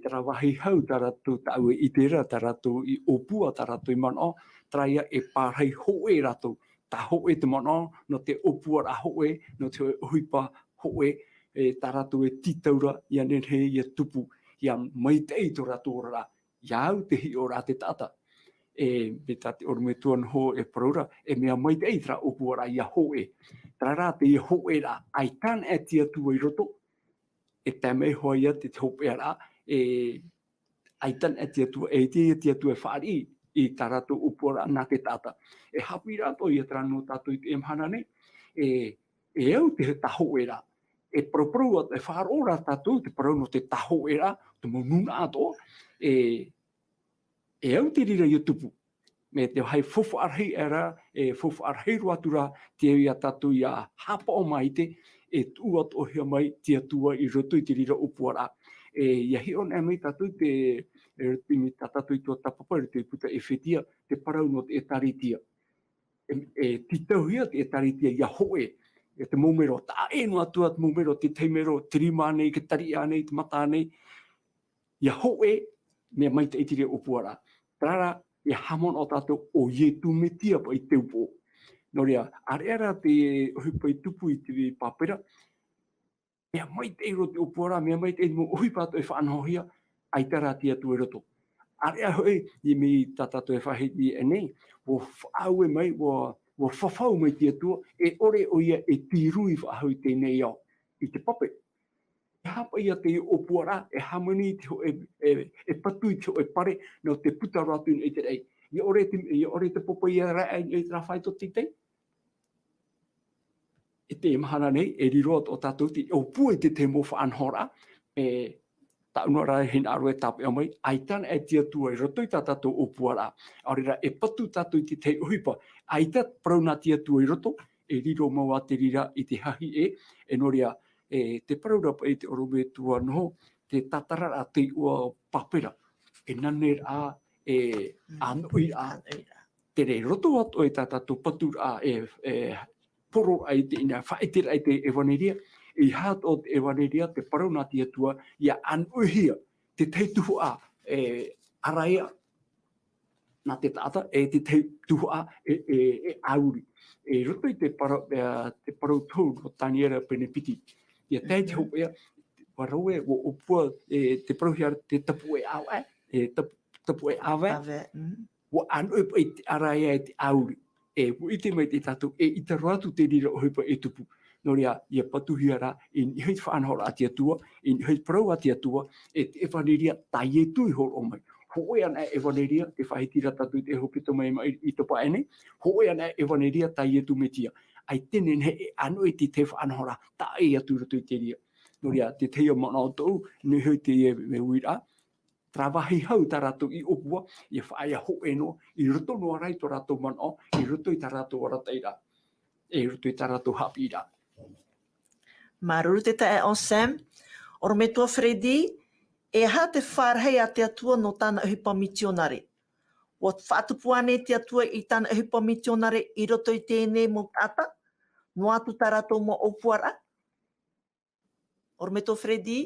Tara wahi hau tā rātou tāu e itera, tā rātou i opua tā rātou i mana, traia e pārhei hoe rātou. Tā hoe te mana, no te opua rā hoe, no te Ohipa hoe, tā rātou e titaura, ia nenhe ia tupu, ia Maitai tō rātou ora rā. Iau te hi o rā te tata. Me tate oru me tuan ho e paraura, e mea Maitai tra opua rā ia hoe. Tā rā te ia hoe rā, ai tāna e tia tua i roto, e tā mei hoa ia te hopea rā, ai tāna e tia tua, e tia tua e whaari i tā rātou opua rā nā te tata. E Haapiiraa to ia tra no tātou i te emhana nei, e au te taho e rā, e paraparau e whaaro rā tātou, te parau no te taho e rā, te monuna ato, e au te rira i tupu. Me te hai fofu arhei era, fofu arhei ruatura, te ia tātou ia hapa o maite, e tua to hea mai, tia tua i roto i te rira opua rā. Ia hi on e mai tātou te, mi tātou i tuatapapa, te puta e whetia, te parau no te etaritia. Titauhia te etaritia ia hoe, te momero, tā eno atua te momero, te teimero, te rima nei, ke tari anei, te mata anei, ia hoe, mea mai te itiri opua rā. Tārā, e hamon o tātou o ietu me tia pa i teupo. Nō rea, areara te Ohipa i tupu i te papera, mea mai te iro te opua rā, mea mai te iro Ohipa to e whaanhohia, ai tara tia tu e roto. Area hoi, i mi tātou e whahiti e nei, wo whaau e mai, wo whawhau mai tia tua, e ore o ia e tirui whahau te nei au, i te pape. E hapa ia te opua rā, e hamani e patu i te o e pare, no te puta rātu i te rei. I ore te popa ia rai i te rāwhai to titei. E te mahana nei, e riro o tātou te opua i te mo whaanhora, taunua rā hina aru e tāpe o mai, ai tāna e tia tua i roto i tātou opua rā. Aurera, e patu tātou i te Ohipa, ai tā parau nā tia tua i roto, e riro maua te rira i te hahi e noria, te paraura pa e te orobe tua noho, te tatara a te ua papera, e nane rā, anoi rā, te re roto atu e tātou patu rā, poro ai te ina, whaetera ai te evanelia, i hāt o te evanelia, te parau nā tia tua, ia anoihia, te teituhu a, araia, nā te tata, te teituhu a, auri. E roto i te parau tau, no taniera penepiti. Ia tei te hopea, Waraue, o pua te prohia te tapu e awa, tapu e awa, Ave. o anu e te araia e te auri. E ite mai te tatu, e ita ratu te rira Ohipa e tupu. Noria, ia patuhiara, in i heit whaanhora ati atua, in i heit parau ati atua, e te evanelia tai e tui horo o mai. Hoe ana evanelia, te whahitira tatu te hepetoma i topa ene, hoe ana evanelia tai e tu metia. Ai tenen he anu e te whaanhora, tai atu ratu i te ria. Noria, te teia mana o tau, ni hui te me uira, trawahi hau ta ratu i opua, i whaia ho eno, i ruto noa rai to ratu mana, i ruto i ta ratu warataira, i ruto i ta ratu Haapiiraa. Maruru te tae o Sam. Oro me tua Fredi, e ha te whārhei a te atua no tāna Ohipa misionare. Wa whaatupu ane te atua i tāna Ohipa misionare i roto i tēnei mo tata, no atu tā rātou mo opuara. Oro me tua Fredi.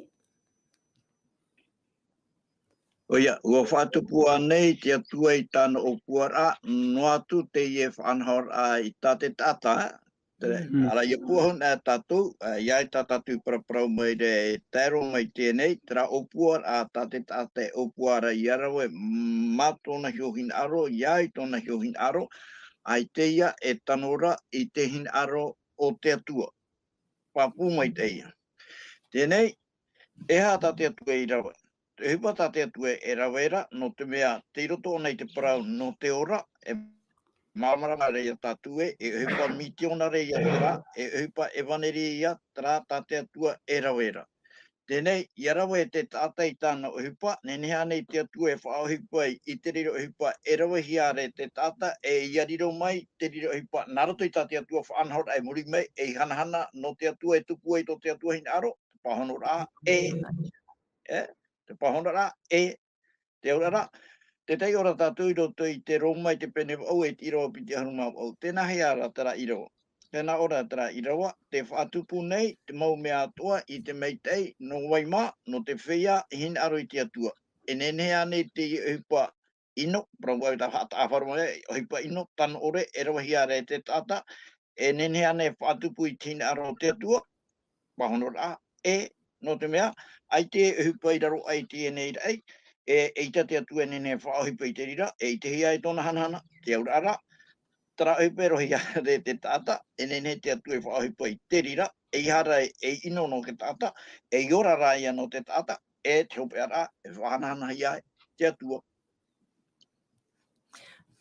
Oia, ua whātupu anei te atua i tāna o puara, no atu Teie whanhora i tā te tata. Ara ia puahun e tatu, iai tā tatu paraparau mai re tēro mai tēnei, tera o puara a tā te tata o puara i arawe, mā tōna hiohin aro, iai tōna hiohin aro, ai Teia e tanora i te hin aro o te atua. Papu mai Teia. Tēnei, e ha tā te atua i rawe. Te hupa tā te atua e rawera, no te mea te roto nei te parau no te ora, e māmarama reia tātue, e hupa mitiona reia ora, e hupa evanelia tra tā te atua e rawera. Tēnei, i arawe te tātai tāna o hupa, nenea nei te atua e whaohipa i te riro hupa e rawehiare te tāta, e iariro mai te riro hupa naroto i tā te atua whaanhora e muri mai, e hanahana no te atua e tupu e to te atua hin aro, te pahonora te pahonara te orara, te tei ora tātou i roto i te roma i te pene au e te Irava piti haruma au. Tēnā hea ara tera Irava. Tēnā ora tera Irava, te whaatupu nei, te mau mea Atua i te Maitai, no waima, no te whia, hin aro i te atua. E nenea nei te Ohipa ino, prawa i ta whaatawharuma e, Ohipa ino, tano ore, e rawahiare te tata, e nenea nei whaatupu i te hin aro te atua, pahonora no te mea, ai te Ohipa i raro ai te nei rei, e ita te atua nene whaohipa i te rira, e te hia e tōna hanahana, te aurara, tara Ohipa rohi re te tata, e nene te atua e whaohipa i te rira, e ihara e ino no ke tata, e iora raia no te tata, e te hopea ra, e whanahana ia te atua.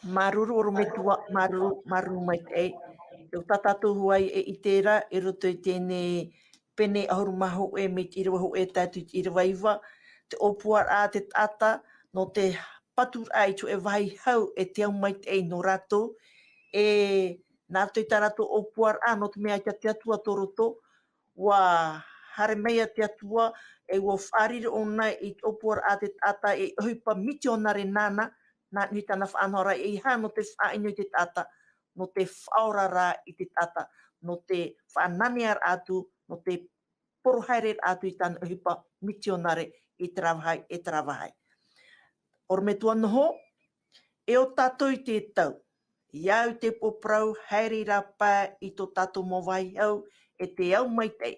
Maruru oro me tua, maruru mai te e. E o tatatu huai e i tērā, e roto i tēnei pene ahurumaho e me te irawa ho e tātu i irawa iwa, te opuara a te tata, no te patur ai tu e vai hau e te au mai te e no rato, e nā rato i tā rato opuara no te mea i te atua toroto, wa hare mea te atua, e ua whariri o nei i opuara a te tata, e Ohipa misionare nana, nā ni tāna whaanhora e iha no te whaino i te tata, no te whaorara i te tata, no te whanani ar atu, no te porohaere atu i tāna Ohipa misionare i Terawahai e Terawahai. Oro me tua noho, e o tātou i te tau, iau te poprau haere rā pā i tō tātou mowai au, e te au Maitai.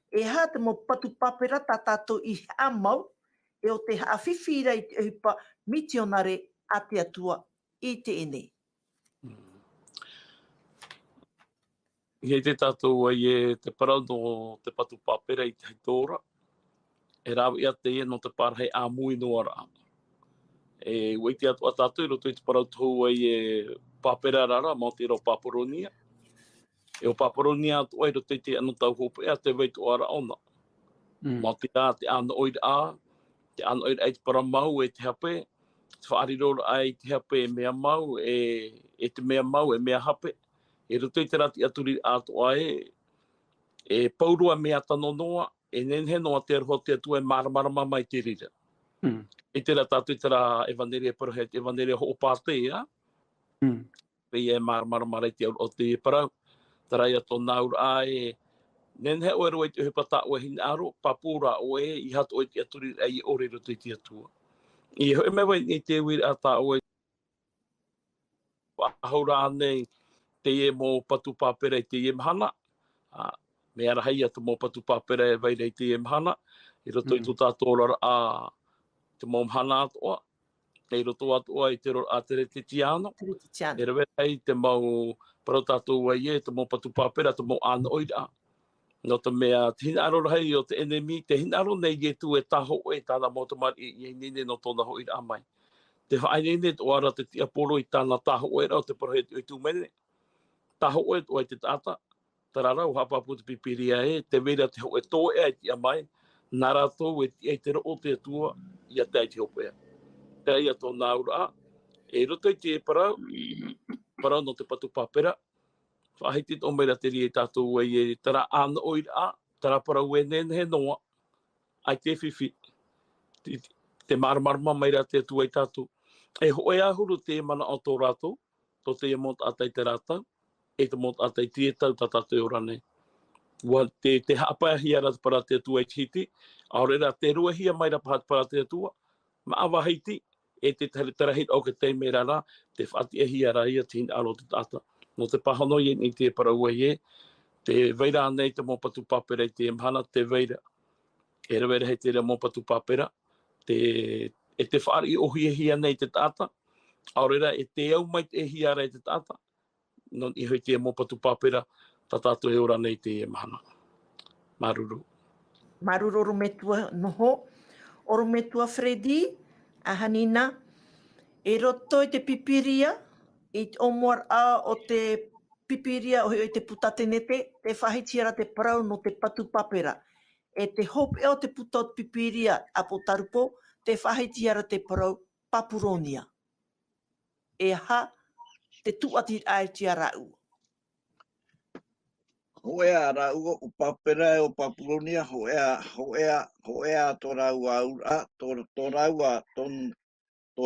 E hā te mo patu papera tā tātou i amau, e o te hawhiwhira i te Ohipa misionare a te atua i te ene. Hei te tātou ai e te parau no te patu papera i te heitora. E rāwi a Teie no te parahei a mui no ara. E wei te atua tātou i roto i te parau tōu ai e papera rara mō te ro paporonia. E o paporonia atua i roto i te anu tau hopea te weitu ara ona. Mō te a te ana oira a, te ana oira ai te paramau e te hape, te whaarirora ai te hape e mea mau, e te mea mau e mea hape. E roto i te rati aturi atua e paurua mea tano noa, e nenhe noa te aruho te atua e maramarama mai te rira. E te rata atu i te rā evanelia parahe, te evanelia ho pātea, Teie e maramarama rai te aruho te parau, tarai ato naura ai, nenhe o erua i te hupata o e hina aro, papura o e, i hato o i te aturi ai ore roto i te atua. I hoi mewa i te wiri ata o e, ahaura anei, Teie mō patu pāpera i Teie mahana. Me ara hai atu mō patu pāpera e vaira i Teie mahana. I roto i tu tātou rara a te maumhana atoa. E roto atoa i te rora a tere te tiano. E rewe hei te mau parau tātou ai e, te mau patu pāpera, te mau ana oira. No te mea, te hina aro hei o te enemi, te hina aro nei e tu e taho e tāna motomari i nene no tōna ho ira mai. Te whainene o ara te tia poro i tāna taho e rao te parahe i tū mene. Taho e o te tata, tarara o hapapu te pipiria e, te vera te ho e tō e ai tia mai, nara tō e te ro o te atua i a te ai te hopea. Te ai a tō nāura a, e roto i te parau, parau no te patu pāpera, whahiti tō meira te rie tātou e tara ana oira a, tara parau e nene he noa, ai te whiwhi, te maramarama meira te atua i tātou. E hoe ahuru te mana o tō rātou, tō te mot atai te rātau, e te mot atai te tau ta tātou orane. Wa te haapahi ara para te atua i tihiti, aorera te ruahia meira para te atua, ma awa heiti, e te tarahit au ke te mera rā, te whati ahi ara ia tina aro te tata. No te pahano i ni te parau e, te veira nei te mopatu papera i te mhana te veira. E rewere hei te rea mopatu papera, e te whaari ohi hia nei te tata, aorera e te au mai te hi ara i te tata, non i hoi te mopatu papera, ta tātou he ora nei te mahana. Maruru. Maruru oro me tua noho, oro me tua Fredi, a hanina, e roto i te pipiria, i te omuar a o te pipiria o te putatenete, te whahitiara te parau no te patu papera. E te hopea o te puta o te pipiria a po tarupo, te whahitiara te parau papuronia. E ha, te tuati ai tiara ua. Hoea rau o papera e o papuronia, hoea tō rau a ura, tō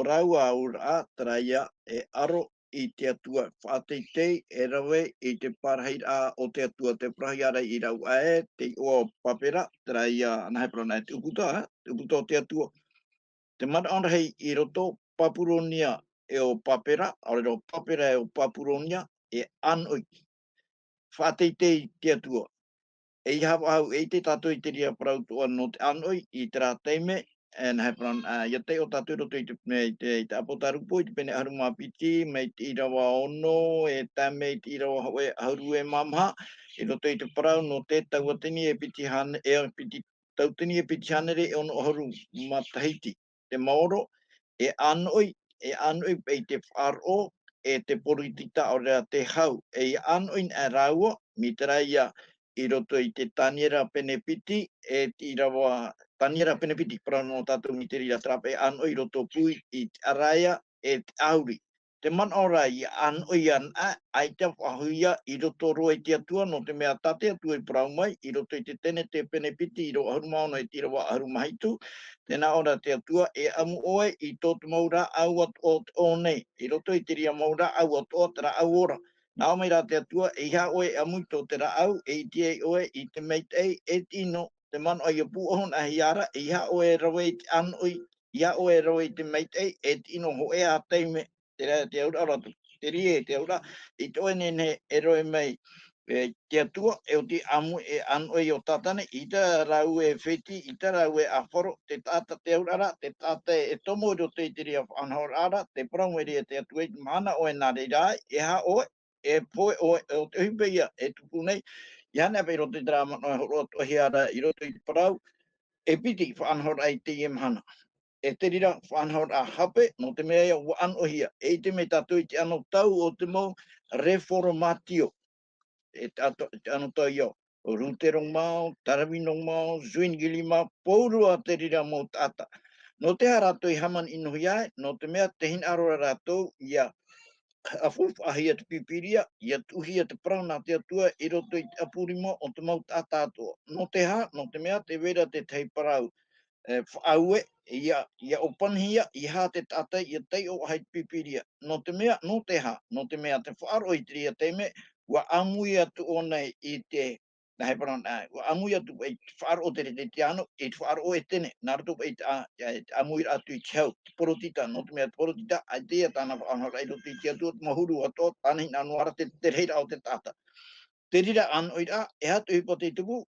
rau a ura, traia e aro i te atua whāteitei, e rawe i te parahira o te atua te prahia i rau ae, te o papera, traia anaheprana e te uputa o te atua. Te mana ana hei i roto papuronia e o papera, aore o papera e o papuronia, e anoi. Whāteitei te atua. E hawa au e te tātou i te ria parau toa no te anoi i te rā teime, and hapran ia te o tātou roto i te apotarupo i te pene haruma piti, mei te Irava ono, e tame i te Irava haue hauru e mamha, i roto i te parau no te tauatini e piti hane, tautini e piti hanere e ono hauru matahiti. Te maoro, e anoi i te wharo, e te poritita o rea te hau, e anoi e raua, mi te raia i roto i te taniera penepiti, e te Irava taniera penepiti, parau no tātou mi te rira trape, e anoi i roto pui i te araia, e te auri. Te man ora i anoi an ai te whahuia i roto roa i te atua, no te mea tate atua i parau mai, i roto i te tene te penepiti, i roto ahuruma ono i te Irava ahuruma hitu, tēnā ora te atua e amu oe i tōtu maura au o nei. I roto i te ria maura au o tera au ora. Nā o mai rā te atua e iha oe amu i tō tera au e i te oe i te meitei e tino te mano ai a puohon a hiara e iha oe rawe i te anoi, iha oe rawe i te meitei e tino ho e a teime te rea te aura ratu. Te rie te aura i te oe nene e roe mai te atua e o te amu e anoi o tatane i te rau e wheti, i te rau e awhoro, te tata te aurara, te tata e tomo i roto i te ria whanhorara, te praumeri e te atua i te mana oe nā reirai, e ha oe, e poe o te Ohipa ia e tupu nei, i hana pei roto i drama no horo o hiara i roto i te parau, e piti whanhora i te iemhana. E te rira whanhora hape, no te mea ia ua anohia, e te me tatu i te ano tau o te mau reformatio. E ano tau iau, o Ruterong mau, Tarawinong mau, Zuingili mau, pourua te rira mau tata. No te harato i haman inohi ai, no te mea te hin arora ratou, ia a ahia te pipiria, ia tuhia te prauna te atua, i roto i te apurimo o te mau tata atua. No te ha, no te mea te vera te tei parau, whaaue, ia opanhia, i ha te tata, ia tei o hai pipiria. No te mea, no te ha, no te mea te whaaro i tria teime, wa amui atu o nei i te, na hei parana, wa amui atu i te whaaro o te tiano, i te whaaro o e tene, nā rato i te amui atu i te hau, te porotita, no te mea te porotita, a tea tāna whaanhora i roto i te atua, te mahuru ato, tāna hina anuara te reira o te tata. Te rira ano i rā, e hatu hipo te tupu,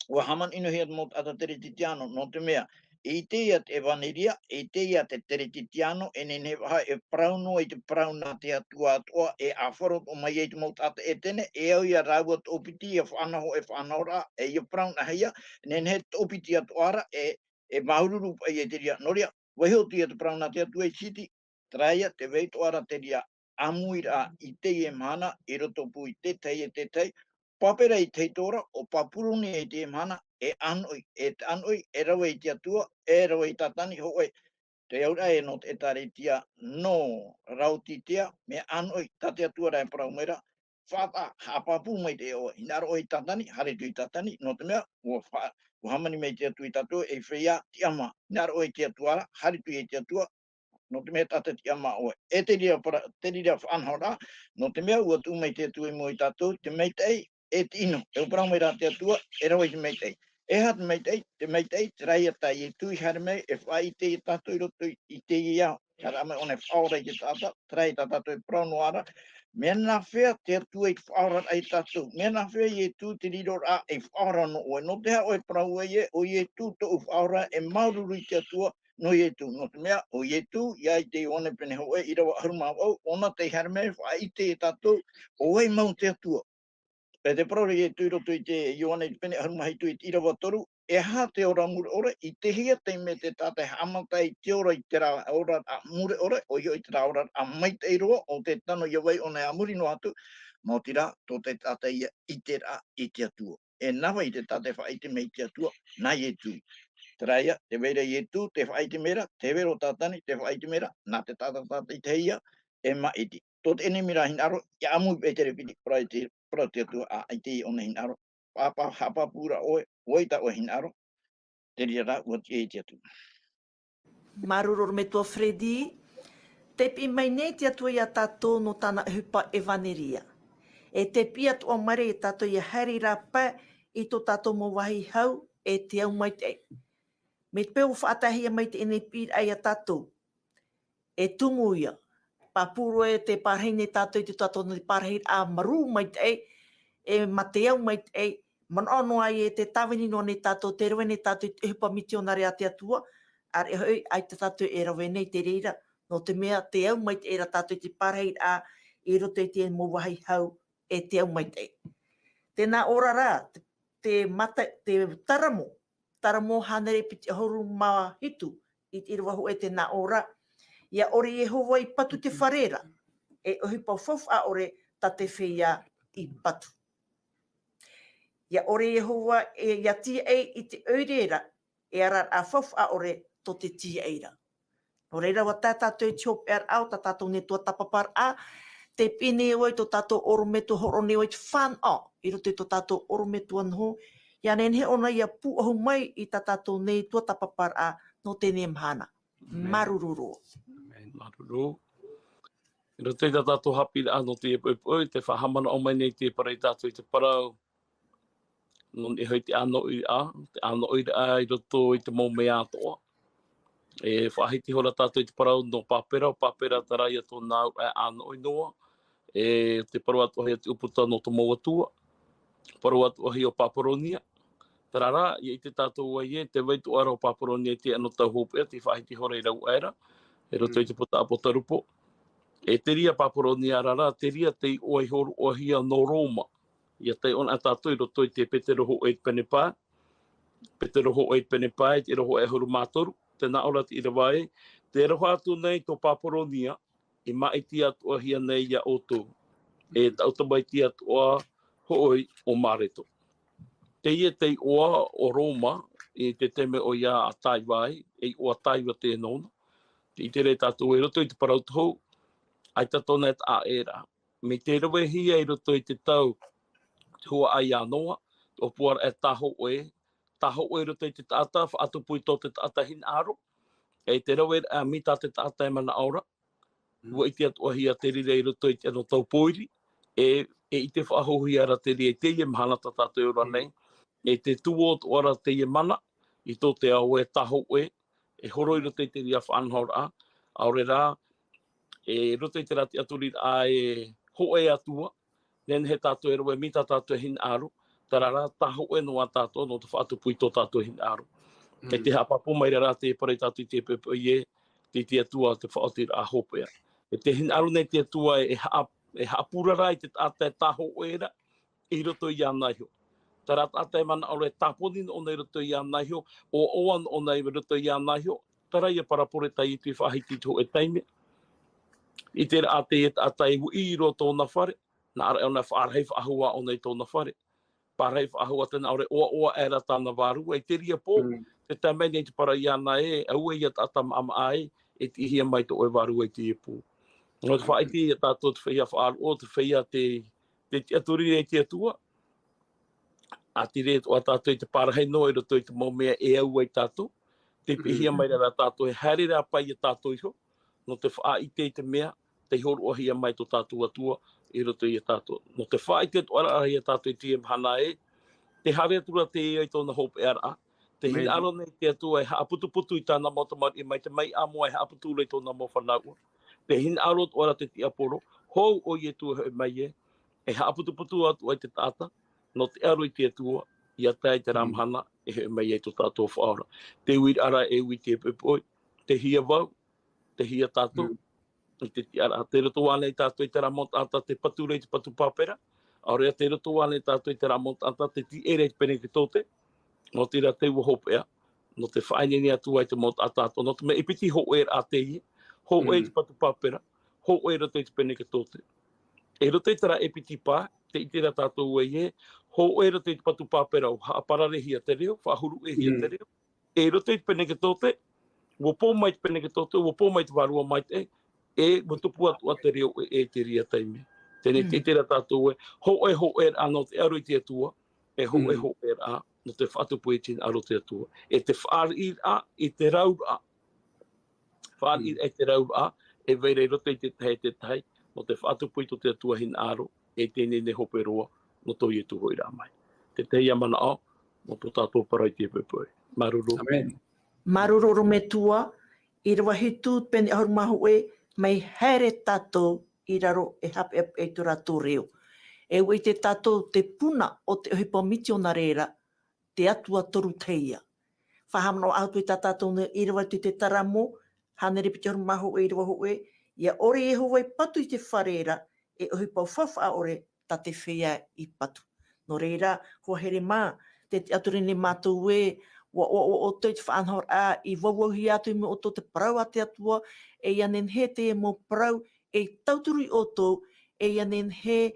ua haman ino hea mo ata tere titiano no te mea i Teie te evanelia i Teie te tere titiano e nene ha e Parau no i te Parau na te atua atoa e awharo o mai e te mo ata e tene e au ia raua te opiti e whanaho e whanahora e ia Parau na heia nene he te opiti atoara e maururu pa i e te ria noria wahiho te te Parau na te atua i siti traia te veitoara te ria amuira i Teie mana i roto pui te Teie papera i te tora o papuruni e te mana e anoi e rawa i te atua e rawa i tatani hoe te aura e not e tare tia no rautitia me anoi tate atua rai paraumera whapa hapapu mai te oa inaro o i tatani hare tu i tatani no te mea ua hamani mai te atu i tatua e whia ti ama inaro o i te atuara hare tu i te atua no te mea tata ti ama oe. E te ria whanhora, no te mea ua tu mai te atu i mo i tatou, te meitei e te ino. E uparau mai rā te atua, e rawa i te meitei. E hat te meitei, te rai ata i tui hare mei, e whai te i tatou i roto i te ia, kara me one whaora i te tata, te rai ta tatou i parau noara, mea nā whea te atua i whaora ai tatou. Mea nā whea i e tū te riro rā e whaora no oe. No te hea oe parau e o i e tū to u whaora e maururu i te atua, no ietu no te mea o ietu ia i te one pene hoe i rawa haruma au ona te harme fa i te tatu o ei mau te atua e te prore i tu roto i te ione pene haruma hi tu i rawa toru e ha te ora mure ora i te hia te me te tate hamata i te ora i te ra ora a mure ora o i te ra ora a mai te roa o te tano ia wai ona a muri no atu mo tira to te tate ia i te ra i te atua e nawa i te tate fa i te me te atua na ietu Traia, te veira i tu, te whaiti mera, te vero tātani, te whaiti mera, nā te tātata i te ia, e maiti. Tot ene mira hinaro, i amu i te repiti, pra te atua a i te i ona hinaro. Papa, hapa pura oe, oita o hinaro, te ria rā, ua te te atua. Maruror me tua Fredi, te pi mai nei te atua i a tatou no tana Ohipa evanelia. E te pia tua mare e tatou i a Haapiiraa Sabati i to tatou mo wahi hau e te au mai te. Me te peo whaatahia mai te ene pira ai a tatou. E tumu ia. Papuro e te parhine tatou i te tatou no te parhine a maru mai te e mateau mai te man ono ai e te tawini no ne tatou te rewene tatou i te Ohipa misionare a te atua ar e hoi ai te tatou e rawene te reira no te mea te au mai te era tatou i te parhine a i roto i te mo wahi hau e te au mai te. Tēnā ora rā, te taramo hanere piti horu maa hitu i te irawahu e tēnā ora. Ia ore Yehova i patu te wharera, e Ohipa fof a ore ta te whia i patu. Ia ore Yehova e ia tia e i te oirera, e ara a fof a ore to te tia eira. No reira wa tātātou e hopea au, tātātou ne tuatapaparaa, te pine oi to tātou oro me to horone oi te whanau, i roto i to tātou oro me to anho, ia nen he ona ia pu ahu mai i tātou nei tuatapaparaa no tēnei mhana. Marururo. Maruru. I roto i tātou Haapiiraa no te epoi, te whahamana o mai nei te parei tātou i te Parau. Non e hoi te te ano i a i roto i te mau mea atoa. E whahiti hora tātou i te Parau no papera, papera tarai ato nāu e ano i noa. E te Parau atohi ati uputa no te mau Atua. Parau atohi o Paparonia. Tarara, i te tātou ai e, te veitu ara o Paparonia te ano tau hopea, te whahiti hora i rau aera. E roto i te puta apotarupo. E te ria Paparonia rara, te ria te oi horu o hia no Roma. Ia te on a tātou i roto i te peteroho o 8 penepā. Peteroho o 8 penepā, te roho e huru mātoru. Tēnā ora te Irava e. Te roho atu nei tō Paparonia, i maiti atu hia nei ia outou. E tautamaiti atu hooi o Mareto. Teie te oa o Roma, i te teme o ia a Taiwai, e o a Taiwa te nona. I te re tātou e roto i te Parau tohou, ai tato net a era. Me te rewe hia i roto i te tau, hua ai anoa, o puara e taho oe roto i te tata, atu pui tō te tata hin aro, e te rewe a mita te tata e mana aura, hua i te atua hia te rire i roto i te ano tau poiri, e i te whahohi ara te ria Teie mahana ta tātou ora nei, e te tuot ora Teie mana, i tō te au e taho oe, e horo i roto i te ria whanhora, aure rā, e roto i te rati aturi a e hoe atua, nen he tātou e roe mita tātou hin aro, Tarara taho e noa tātou no te whaatupui tō tātou hin aro. E te hapapo mai rā te parei tātou te pepe ie, te atua te whaotira a hopea. E te hin aro nei te atua e haapura rai te tātai taho era, i roto i anaihio. Tara tātai mana ore taponin o nei roto i anaihio, o oan o nei roto i anaihio, tara ia parapore tai i tui whahiti tō e taime. I te rā te tātai i roto o na whare, na ara o na whaarhei whaahua o nei tō na whare. Parau ahua tana ore oa era tana Varua e te ria pō te tamai nei te para i ana e au e ia tata ama ai e te ihia mai to o Varua i te ia pō. Ngā te whaiti ia tātou te whia whaaro o te whia te aturi nei te atua. A te re o tātou i te parahei no e roto i te maumea e au ai tātou. Te ihia mai rā tātou e haere rā pai i tātou iho. No te wha i te mea te horo o hia mai to tātou atua. I roto i a tātou. No te whaite to ara i a tātou i te hana e, te hare atura te i tōna hopea a. Te hin aro nei te atua e haaputuputu i tāna motamari i mai te mai amoa e haaputu i tōna mo whanaua. Te hin aro to ara te ti aporo, hou o i atua he mai e haaputuputu atu ai te tāta, no te aro i te atua, i a tai te ramhana e he mai e to tātou whaora. Te uir ara e ui te pepoi, te hia vau, te hia tātou, te tiara. Te roto wane i tātou i te ramont ata te paturei te patupapera. Aurea te roto wane i tātou i te ramont ata te ti ere te pene ki tote. No te ra te ua hopea. No te whaineni atua i te mont ata ato. No te me ipiti ho e a Teie. Ho e te patupapera. Ho e roto i te pene ki tote. E roto i tera epiti pā. Te itera tātou ue ie. Ho e roto i te patupapera o haaparare hia te reo. Whahuru e hia te reo. E roto i te pene ki tote. Wapō mai te pene ki tote. Wapō mai te Varua Maitai. E mutupu atu te reo e te ria taime. Tēnei te tera tātou e ho e anō te aro i te atua, e ho e a no te whatupu e tēn aro te atua. E te whaari a i te raura a. Whaari e te raura a, e veire roto i te tai, no te whatupu i te atua hin aro, e tēnei ne hope roa, no toi e tuho i rā mai. Te teia mana au, no tō tātou parai te pepoe. Maruru. Amen. Maruru me tua, i rawa hitu pene ahuru mahu e, mai haere tātou i raro e hape e tu rātou reo. E wei te tātou te puna o te Ohipa miti o nā reira, te atua toru Teie. Whahamano autu i tā tātou i rawa tu te taramo, hane repiti ahuru mahu e i rawa hu e, ia ore e howai patu i te whareira, e Ohipa whawha ore ta te whia i patu. No reira, hua here mā, te aturi ni mātou e, o te whaanhor a, i wawauhi atu me o te Parau a te atua, e ianen he te e mō Parau, e tauturu i outou, e ianen he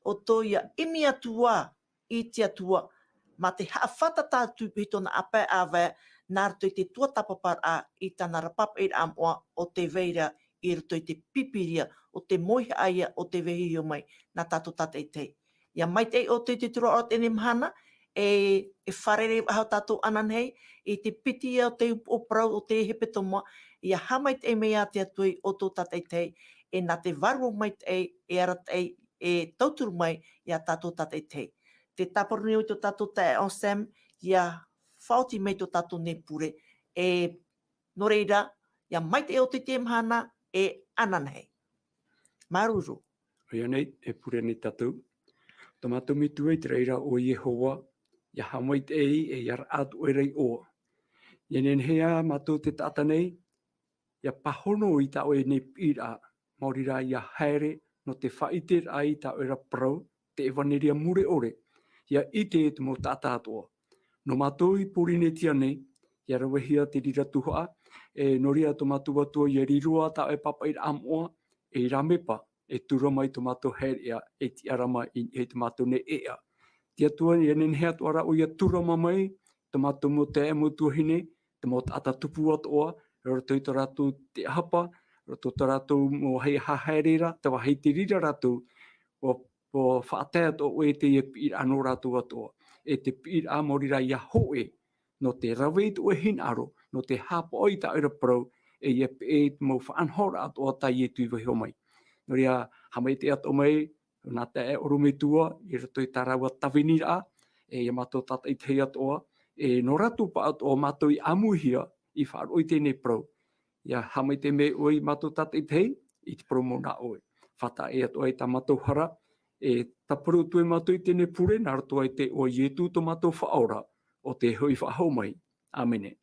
o to ia imi atua i te atua, ma te haawhata tātu i tōna apa awa, nā rato i te tuatapaparaa i tāna rapapa i amoa o te veira i rato i te pipiria o te moiha aia o te vehio mai, nā tātou tātei te. Ia mai te o te tura o tēne mahana, e wharere hao tātou anan hei, i te piti o te o Parau o te hepetoma, ia hamai te mea te atui o tō tātei te, e nā te Varua Maitai e ara te e tauturu mai ia tātou tātei te. Te taparuni o tō tātou tae o Sam, ia whaoti mei tō tātou ne pure, e no reira, ia mai te o te mahana e anan hei. Maruru. Ia nei, e pure nei tātou. Tomato mitu e te reira o Iehowa, ia hamai te e iara atu e rei oa. Ia nen hea mātou te tata nei, ia pahono i ta oe nei pira, maurira ia haere no te whaite ai ta oe ra Parau, te evanelia mure ore, ia ite e te mo tata atoa. No mātou i puri nei tia nei, ia rawahia te rira tuhaa, e noria to mātou atua ia rirua ta oe papa i amoa, e ramepa, e tura mai to mātou haere e ti arama i he te mātou ne ea. Tia tua ia nen hea tuara o ia turama mai, to mātou mo te e mo tuahine, te mo tata tupu atoa, roto i to rātou te hapa, roto to rātou mo hei hahaerera, te wahei te rira rātou, o whaatea to oe te e pira anō rātou atoa. E te pira morira ia hoe, no te raweit oe hin aro, no te hapa oi ta ora Parau, e ia e mo whaanhora atoa ta i e tui wahi o mai. No ria, hamai te ato mai, nā te e oru me tua, i rato i tā raua tawinira, e ia mātou tata i te atoa, e no rātou pa atoa mātou i amuhia, i whaaro i tēnei Parau. Ia hamai te me oi mātou tata i te hei, i te Parau mō nā oe. Whata e atoa i tā mātou hara, E taparu tue mātou i tēne pure, nā roto ai te o ietu to mātou whaora o te hui whahau mai. Amene.